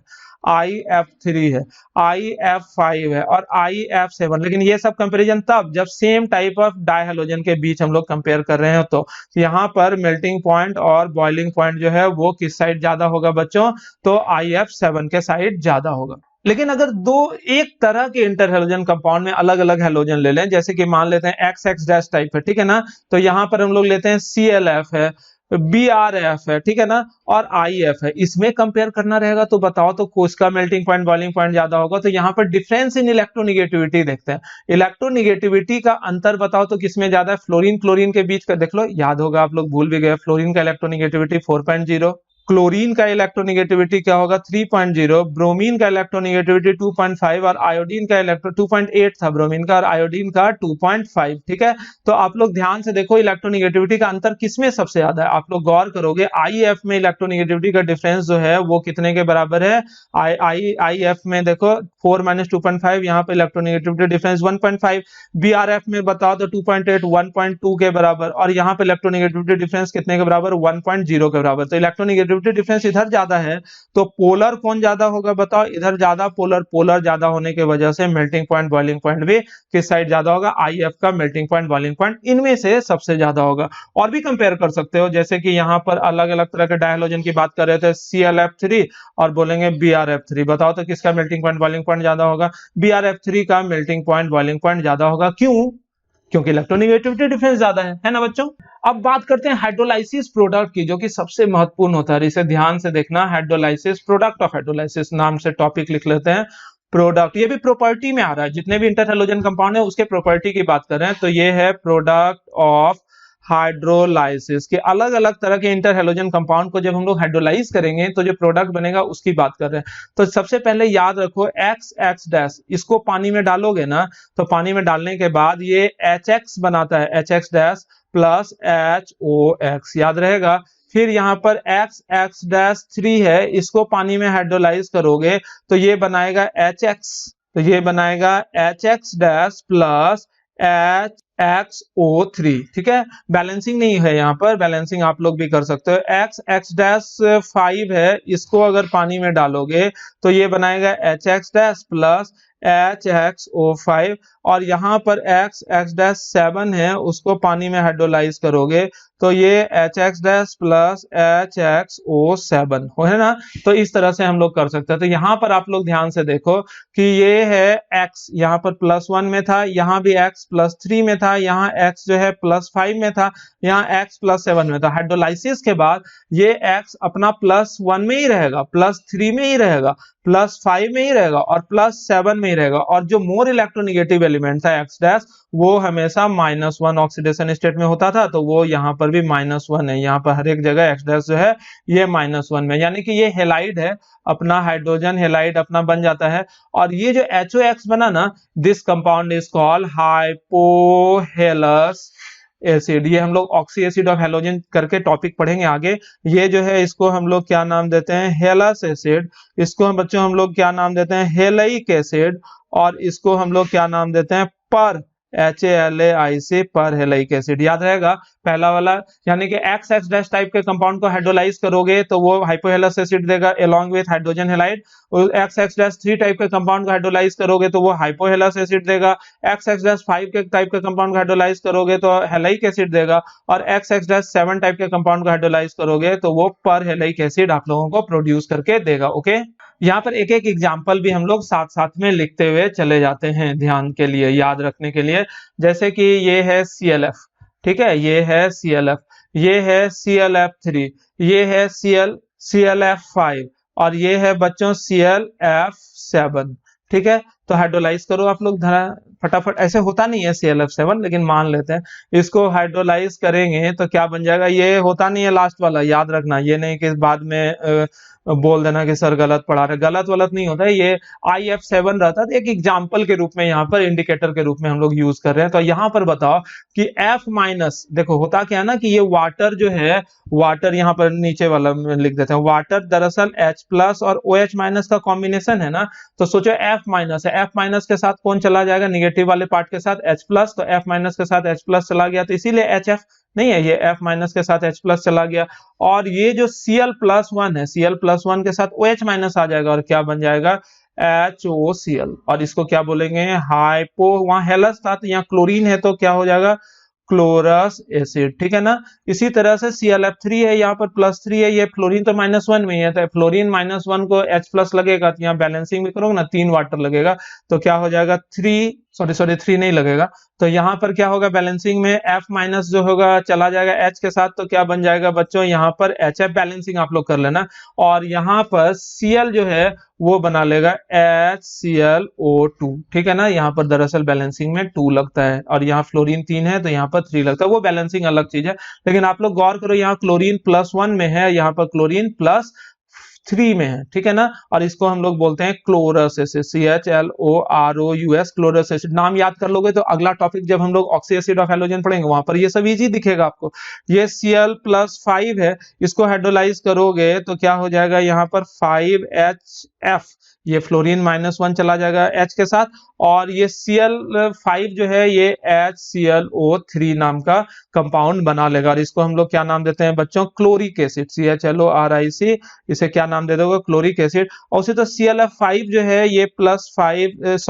IF3 है, IF5 है और IF7, लेकिन ये सब कंपैरिजन तब जब same type of dihalogen के बीच हम लोग कंपेयर कर रहे हो, तो यहाँ पर मेल्टिंग पॉइंट और बॉइलिंग पॉइंट जो है वो किस साइड ज्यादा होगा बच्चों, तो IF7 के साइड ज्यादा होगा। लेकिन अगर दो एक तरह के इंटर हैलोजन कंपाउंड में अलग अलग हैलोजन ले लें, जैसे कि मान लेते हैं XX- टाइप है, ठीक है ना, तो यहाँ पर हम लोग लेते हैं ClF है, BRF है, ठीक है ना, और IF है, इसमें कंपेयर करना रहेगा तो बताओ तो किसका मेल्टिंग पॉइंट बॉइलिंग पॉइंट ज्यादा होगा। तो यहाँ पर डिफरेंस इन इलेक्ट्रोनिगेटिविटी देखते हैं, इलेक्ट्रोनिगेटिविटी का अंतर बताओ तो किसमें ज्यादा है, फ्लोरीन क्लोरीन के बीच का देख लो, याद होगा आप लोग भूल भी गए, फ्लोरीन का इलेक्ट्रोनिगेटिविटी 4.0, क्लोरीन का इलेक्ट्रोनिगेटिविटी क्या होगा 3.0, ब्रोमीन का इलेक्ट्रोनिगेटिविटी 2.5 और आयोडीन का 2.8 था ब्रोमीन का, और आयोडीन का 2.5, ठीक है। तो आप लोग ध्यान से देखो इलेक्ट्रोनिगेटिविटी का अंतर किसमें सबसे ज्यादा है, आप लोग गौर करोगे IF में इलेक्ट्रोनिगेटिविटी का डिफरेंस जो है वो कितने के बराबर है, IF में देखो 4 - 2.5, यहाँ पे इलेक्ट्रोनिगेटिविटी डिफरेंस 1.5, BRF में बताओ तो 2.8 1.2 के बराबर, और यहाँ पे इलेक्ट्रोनिगेटिविटी डिफरेंस कितने के बराबर, 1.0 के बराबर। तो इलेक्ट्रोनिगेटिविटी डिफरेंस इधर ज्यादा है, तो पोलर कौन ज्यादा होगा बताओ, इधर ज्यादा पोलर, पोलर ज्यादा होने की वजह से मेल्टिंग पॉइंट बॉइलिंग पॉइंट भी किस साइड ज्यादा होगा, IF का मेल्टिंग पॉइंट बॉइलिंग पॉइंट इनमें से सबसे ज्यादा होगा। और भी कंपेयर कर सकते हो, जैसे कि यहाँ पर अलग अलग तरह के डायहालोजन की बात कर रहे थे, ClF3 और बोलेंगे BRF3, बताओ तो किसका मेल्टिंग पॉइंट बॉइलिंग पॉइंट ज्यादा होगा, BRF3 का मेल्टिंग पॉइंट बॉइलिंग पॉइंट ज्यादा होगा। क्यों, क्योंकि इलेक्ट्रोनिगेटिविटी डिफरेंस ज्यादा है ना बच्चों। अब बात करते हैं हाइड्रोलाइसिस प्रोडक्ट की, जो कि सबसे महत्वपूर्ण होता है, इसे ध्यान से देखना, हाइड्रोलाइसिस, प्रोडक्ट ऑफ हाइड्रोलाइसिस नाम से टॉपिक लिख लेते हैं। प्रोडक्ट, ये भी प्रॉपर्टी में आ रहा है, जितने भी इंटर हैलोजन कंपाउंड है उसके प्रॉपर्टी की बात कर रहे हैं, तो ये है प्रोडक्ट ऑफ हाइड्रोलाइसिस के। अलग अलग तरह के इंटर हैलोजन कंपाउंड को जब हम लोग हाइड्रोलाइज करेंगे तो जो प्रोडक्ट बनेगा उसकी बात कर रहे हैं। तो सबसे पहले याद रखो XX-, इसको पानी में डालोगे ना, तो पानी में डालने के बाद ये HX बनाता है, HX- प्लस HOX, याद रहेगा। फिर यहाँ पर XX-3 है, इसको पानी में हाइड्रोलाइज करोगे तो ये बनाएगा HX, तो ये बनाएगा HX- प्लस HXO3, ठीक है। बैलेंसिंग नहीं है यहाँ पर, बैलेंसिंग आप लोग भी कर सकते हो। XX-5 है, इसको अगर पानी में डालोगे तो ये बनाएगा HX- प्लस HXO5, और यहाँ पर XX-7 है, उसको पानी में हाइड्रोलाइज करोगे तो ये HX- प्लस HXO7 है ना। तो इस तरह से हम लोग कर सकते हैं। तो यहाँ पर आप लोग ध्यान से देखो कि ये है X, यहाँ पर +1 में था, यहाँ भी X +3 में था, यहाँ X जो है +5 में था, यहाँ X +7 में था। हाइड्रोलाइसिस के बाद ये X अपना +1 में ही रहेगा, +3 में ही रहेगा, +5 में ही रहेगा और +7 में ही रहेगा, और जो मोर इलेक्ट्रोनिगेटिव एलिमेंट था X- वो हमेशा -1 ऑक्सीडेशन स्टेट में होता था, तो वो यहाँ पर भी -1 है, यहाँ पर हर एक जगह X- जो है ये -1 में, यानी कि ये हेलाइड है, अपना हाइड्रोजन हेलाइड अपना बन जाता है। और ये जो HOX बना ना, this compound is called hypohalous acid. ये हम लोग ऑक्सी एसिड ऑफ हैलोजन करके टॉपिक पढ़ेंगे आगे। ये जो है इसको हम लोग क्या नाम देते हैं, हेलस एसिड। इसको हम बच्चों हम लोग क्या नाम देते हैं, हेलाइक एसिड। और इसको हम लोग क्या नाम देते हैं, पर HALAIC पर हेलाइक एसिड। याद रहेगा पहला वाला, यानी कि XX डैश टाइप के कंपाउंड को हाइड्रोलाइज करोगे तो वो हाइपोहेलस एसिड देगा along with hydrogen halide. XX dash 3 type के कंपाउंड को हाइड्रोलाइज करोगे तो वो हाइपोहेलस एसिड देगा। XX डैश 5 के टाइप के कंपाउंड को हाइड्रोलाइज करोगे तो हेलाइक एसिड देगा। और XX डैश 7 टाइप के कंपाउंड को हाइड्रोलाइज करोगे तो वो पर हेलाइक एसिड आप लोगों को प्रोड्यूस करके देगा। ओके, यहाँ पर एक एक एग्जाम्पल भी हम लोग साथ साथ में लिखते हुए चले जाते हैं ध्यान के लिए, याद रखने के लिए। जैसे कि ये है ClF, ठीक है, ये है ClF, ये है ClF3, ये है ClF5 और ये है बच्चों ClF7। ठीक है, तो हाइड्रोलाइज करो आप लोग फटाफट। ऐसे होता नहीं है ClF7, लेकिन मान लेते हैं इसको हाइड्रोलाइज करेंगे तो क्या बन जाएगा। ये होता नहीं है लास्ट वाला, याद रखना, ये नहीं कि बाद में बोल देना कि सर गलत पढ़ा रहे। गलत नहीं होता है, ये IF7 रहता है। एक एग्जाम्पल के रूप में यहाँ पर इंडिकेटर के रूप में हम लोग यूज कर रहे हैं। तो यहाँ पर बताओ कि F-, देखो होता क्या है ना कि ये वाटर जो है, वाटर यहाँ पर नीचे वाला में लिख देते हैं, वाटर दरअसल H+ और OH- का कॉम्बिनेशन है ना। तो सोचो F- है, F- के साथ कौन चला जाएगा, निगेटिव वाले पार्ट के साथ H+, तो F- के साथ H+ चला गया तो इसीलिए HF नहीं है, ये F- के साथ H+ चला गया। और ये जो Cl+1 है, Cl+1 के साथ OH- आ जाएगा और क्या बन जाएगा, HOCl। और इसको क्या बोलेंगे, हाइपो, वहां हेलस था तो यहाँ क्लोरीन है तो क्या हो जाएगा, क्लोरस एसिड। ठीक है ना। इसी तरह से ClF3 है, यहाँ पर +3 है, ये फ्लोरीन तो -1 में है, तो फ्लोरीन -1 को H+ लगेगा तो यहाँ बैलेंसिंग भी करोगे ना, 3 वाटर लगेगा तो क्या हो जाएगा 3 नहीं लगेगा। तो यहाँ पर क्या होगा, बैलेंसिंग में F- जो होगा चला जाएगा H के साथ, तो क्या बन जाएगा बच्चों, यहाँ पर HF। बैलेंसिंग आप लोग कर लेना। और यहाँ पर Cl जो है वो बना लेगा HClO2। ठीक है ना, यहाँ पर दरअसल बैलेंसिंग में 2 लगता है और यहाँ फ्लोरीन 3 है तो यहाँ पर 3 लगता है, वो बैलेंसिंग अलग चीज है। लेकिन आप लोग गौर करो, यहाँ क्लोरीन +1 में है, यहाँ पर क्लोरीन +3 में है। ठीक है ना। और इसको हम लोग बोलते हैं chlorous acid, CHLOROUS, chlorous acid. नाम याद कर लोगे तो अगला टॉपिक जब हम लोग ऑक्सी एसिड ऑफ हैलोजन पढ़ेंगे वहां पर ये सब इजी दिखेगा आपको। ये Cl+5 है, इसको हाइड्रोलाइज करोगे तो क्या हो जाएगा, यहाँ पर 5HF, ये फ्लोरीन -1 चला जाएगा H के साथ। और ये Cl5 जो है ये HClO3 नाम का कंपाउंड बना लेगा। और इसको हम लोग क्या नाम देते हैं बच्चों, क्लोरिक एसिड, CHLORIC, इसे क्या नाम दे दोगे, क्लोरिक एसिड। और उसी तो ClF5 जो है ये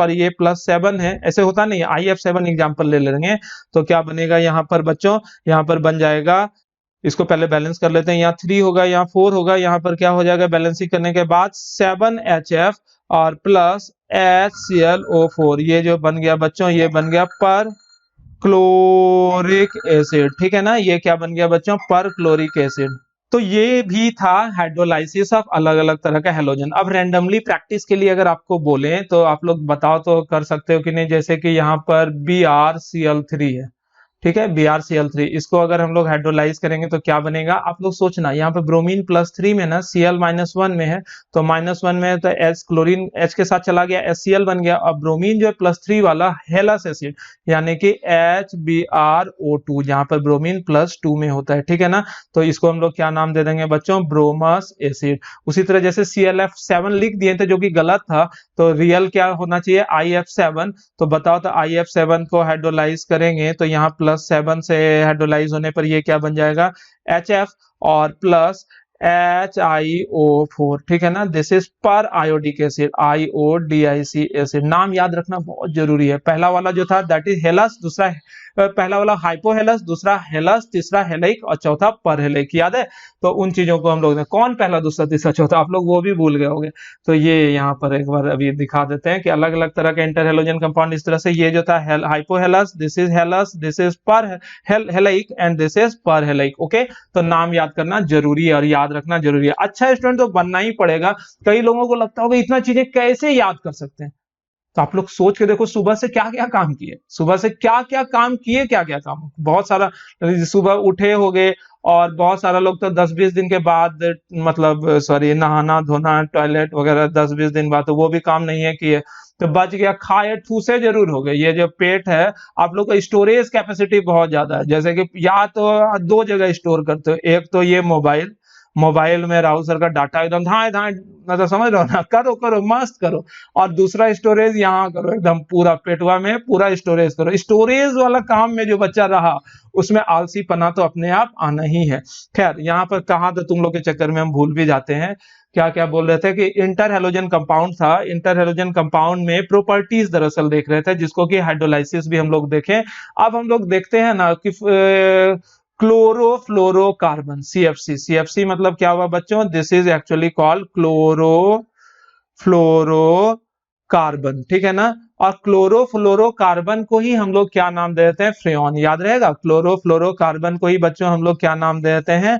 ये +7 है, ऐसे होता नहीं है, IF7 एग्जाम्पल ले लेंगे तो क्या बनेगा यहाँ पर बच्चों, यहाँ पर बन जाएगा, इसको पहले बैलेंस कर लेते हैं, यहाँ 3 होगा, यहाँ 4 होगा, यहाँ पर क्या हो जाएगा, बैलेंसिंग करने के बाद 7HF और प्लस HClO4, ये जो बन गया बच्चों, ये बन गया पर क्लोरिक एसिड। ठीक है ना, ये क्या बन गया बच्चों, पर क्लोरिक एसिड। तो ये भी था हाइड्रोलाइसिस ऑफ अलग अलग तरह का हेलोजन। अब रैंडमली प्रैक्टिस के लिए अगर आपको बोले तो आप लोग बताओ तो कर सकते हो कि नहीं। जैसे कि यहाँ पर BrCl3 है, ठीक है, BrCl3, इसको अगर हम लोग हाइड्रोलाइज करेंगे तो क्या बनेगा, आप लोग सोचना, यहाँ पे ब्रोमीन +3 में ना, Cl -1 में है, तो -1 में तो H, क्लोरीन H के साथ चला गया, HCl बन गया। और ब्रोमीन जो है +3 वाला हेलस एसिड, यानी कि HBrO2, जहां पर ब्रोमीन +2 में होता है। ठीक है ना, तो इसको हम लोग क्या नाम दे देंगे बच्चों, ब्रोमस एसिड। उसी तरह जैसे ClF7 लिख दिए थे जो कि गलत था, तो रियल क्या होना चाहिए, IF7। तो बताओ, तो IF7 को हाइड्रोलाइज करेंगे तो यहाँ +7 से हाइड्रोलाइज होने पर ये क्या बन जाएगा, HF और प्लस HiO4। ठीक है ना, दिस इज पर आयोडिक एसिड, IODIC एसिड। नाम याद रखना बहुत जरूरी है। पहला वाला जो था दैट इज हेलस, दूसरा पहला वाला हाइपोहेलस, दूसरा हेलस, तीसरा हेलाइक और चौथा पर हेलाइक। याद है, तो उन चीजों को हम लोग कौन पहला दूसरा तीसरा चौथा, आप लोग वो भी भूल गए होंगे। तो ये यहाँ पर एक बार अभी दिखा देते हैं कि अलग अलग तरह के इंटरहेलोजन कंपाउंड इस तरह से, ये जो था hypohalous, this is हेलस, this is पर हेलाइक एंड दिस इज पर हेलाइक। ओके, तो नाम याद करना जरूरी है और याद रखना जरूरी है। अच्छा स्टूडेंट तो बनना ही पड़ेगा। कई लोगों को लगता होगा इतना चीजें कैसे याद कर सकते हैं, तो आप लोग सोच के देखो सुबह से क्या क्या काम किए, सुबह से क्या क्या काम किए, क्या क्या काम, बहुत सारा। सुबह उठे हो गए और बहुत सारा लोग तो 10-20 दिन के बाद, मतलब सॉरी, नहाना धोना टॉयलेट वगैरह 10-20 दिन बाद, तो वो भी काम नहीं है किए, तो बच गया, खाए ठूसे जरूर हो गए। ये जो पेट है, आप लोग का स्टोरेज कैपेसिटी बहुत ज्यादा है, जैसे कि या तो 2 जगह स्टोर करते हो, एक तो ये मोबाइल मोबाइल में राहुल सर का डाटा एकदम धाए धाए, मतलब समझ रहे हो ना, करो करो मस्त करो। और दूसरा स्टोरेज यहाँ करो, एकदम पूरा पेटवा में पूरा स्टोरेज करो। स्टोरेज वाला काम में जो बच्चा रहा उसमें आलसी पना तो अपने आप आना ही है। खैर यहाँ पर कहा तो तुम लोग के चक्कर में हम भूल भी जाते हैं, क्या क्या बोल रहे थे कि इंटर हेलोजन कंपाउंड था। इंटर हेलोजन कंपाउंड में प्रॉपर्टीज दरअसल देख रहे थे, जिसको कि हाइड्रोलाइसिस भी हम लोग देखें। अब हम लोग देखते हैं ना कि क्लोरोफ्लोरोकार्बन, CFC। CFC मतलब क्या हुआ बच्चों, this is actually called chlorofluorocarbon, ठीक है ना। और क्लोरोफ्लोरोकार्बन को ही हम लोग क्या नाम देते हैं, फ्रेऑन। याद रहेगा, क्लोरोफ्लोरोकार्बन को ही बच्चों हम लोग क्या नाम देते हैं,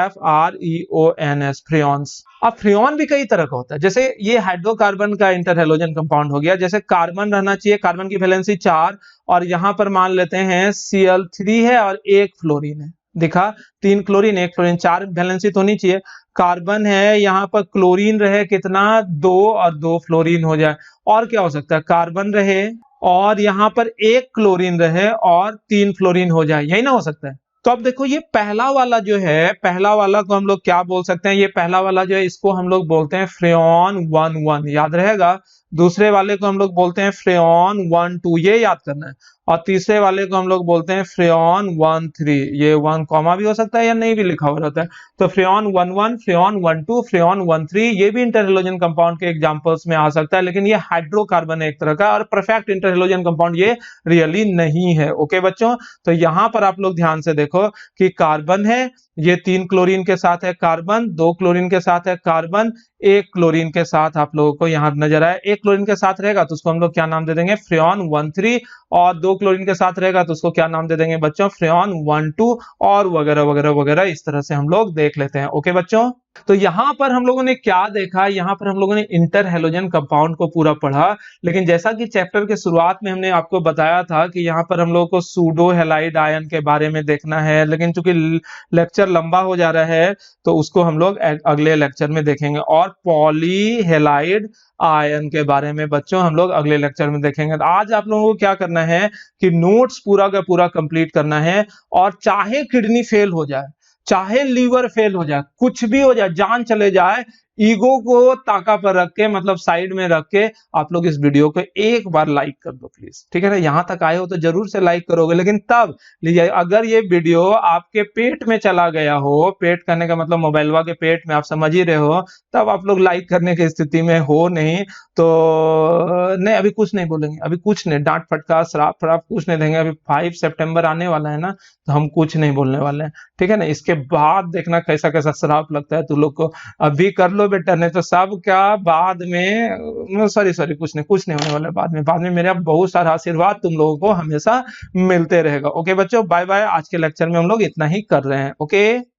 FREONS, फ्रेऑन्स। अब फ्रेऑन भी कई तरह का होता है, जैसे ये हाइड्रोकार्बन का इंटर हेलोजन कंपाउंड हो गया। जैसे कार्बन रहना चाहिए, कार्बन की वैलेंसी 4, और यहां पर मान लेते हैं Cl3 है और 1 फ्लोरीन है। दिखा, 3 क्लोरीन 1 फ्लोरीन, 4 वैलेंसी तो होनी चाहिए। कार्बन है, यहाँ पर क्लोरीन रहे कितना, 2 और 2 फ्लोरीन हो जाए। और क्या हो सकता है, कार्बन रहे और यहाँ पर 1 क्लोरीन रहे और 3 फ्लोरीन हो जाए, यही ना हो सकता है। तो अब देखो ये पहला वाला जो है, पहला वाला को हम लोग क्या बोल सकते हैं, ये पहला वाला जो है इसको हम लोग बोलते हैं फ्रेऑन 1,1, याद रहेगा। दूसरे वाले को हम लोग बोलते हैं फ्रेऑन 1,2, ये याद करना है। और तीसरे वाले को हम लोग बोलते हैं फ्रेऑन 1,3, ये 1 कॉमा भी हो सकता है या नहीं भी लिखा हुआ रहता है। तो फ्रेऑन 1,1, फ्रेऑन 1,2, फ्रेऑन 1,3 ये भी इंटरहेलोजन कंपाउंड के एग्जांपल्स में आ सकता है, लेकिन ये हाइड्रोकार्बन है एक तरह का, और परफेक्ट इंटरहेलोजन कंपाउंड ये रियली नहीं है। ओके बच्चों, तो यहां पर आप लोग ध्यान से देखो कि कार्बन है, ये 3 क्लोरीन के साथ है कार्बन, 2 क्लोरीन के साथ है कार्बन, 1 क्लोरीन के साथ आप लोगों को यहां नजर आया। 1 क्लोरीन के साथ रहेगा तो उसको हम लोग क्या नाम दे देंगे, फ्रेऑन 1,3, और 2 क्लोरीन के साथ रहेगा तो उसको क्या नाम दे देंगे बच्चों, फ्रेऑन 1,2, और वगैरह वगैरह वगैरह, इस तरह से हम लोग देख लेते हैं। ओके बच्चों, तो यहां पर हम लोगों ने क्या देखा, यहां पर हम लोगों ने इंटर हेलोजन कंपाउंड को पूरा पढ़ा। लेकिन जैसा कि चैप्टर के शुरुआत में हमने आपको बताया था कि यहां पर हम लोगों को सूडो हैलाइड आयन के बारे में देखना है, लेकिन चूंकि लेक्चर लंबा हो जा रहा है तो उसको हम लोग अगले लेक्चर में देखेंगे। और पॉली हैलाइड आयन के बारे में बच्चों हम लोग अगले लेक्चर में देखेंगे। तो आज आप लोगों को क्या करना है कि नोट्स पूरा का पूरा कंप्लीट करना है, और चाहे किडनी फेल हो जाए, चाहे लीवर फेल हो जाए, कुछ भी हो जाए, जान चले जाए, ईगो को ताका पर रख के, मतलब साइड में रख के, आप लोग इस वीडियो को एक बार लाइक कर दो प्लीज, ठीक है ना। यहां तक आए हो तो जरूर से लाइक करोगे, लेकिन तब लीजिए अगर ये वीडियो आपके पेट में चला गया हो, पेट करने का मतलब मोबाइलवा के पेट में, आप समझ ही रहे हो, तब आप लोग लाइक करने की स्थिति में हो नहीं तो नहीं, अभी कुछ नहीं बोलेंगे, अभी कुछ नहीं, डांट फटका श्राप फ्राप कुछ नहीं देंगे। अभी 5 सितंबर आने वाला है ना, तो हम कुछ नहीं बोलने वाले हैं, ठीक है ना। इसके बाद देखना कैसा कैसा श्राप लगता है तू लोग को। अभी कर लो बेटा, नहीं तो सब क्या बाद में, सॉरी कुछ नहीं होने वाला है। बाद में मेरा बहुत सारा आशीर्वाद तुम लोगों को हमेशा मिलते रहेगा। ओके बच्चों, बाय बाय। आज के लेक्चर में हम लोग इतना ही कर रहे हैं। ओके।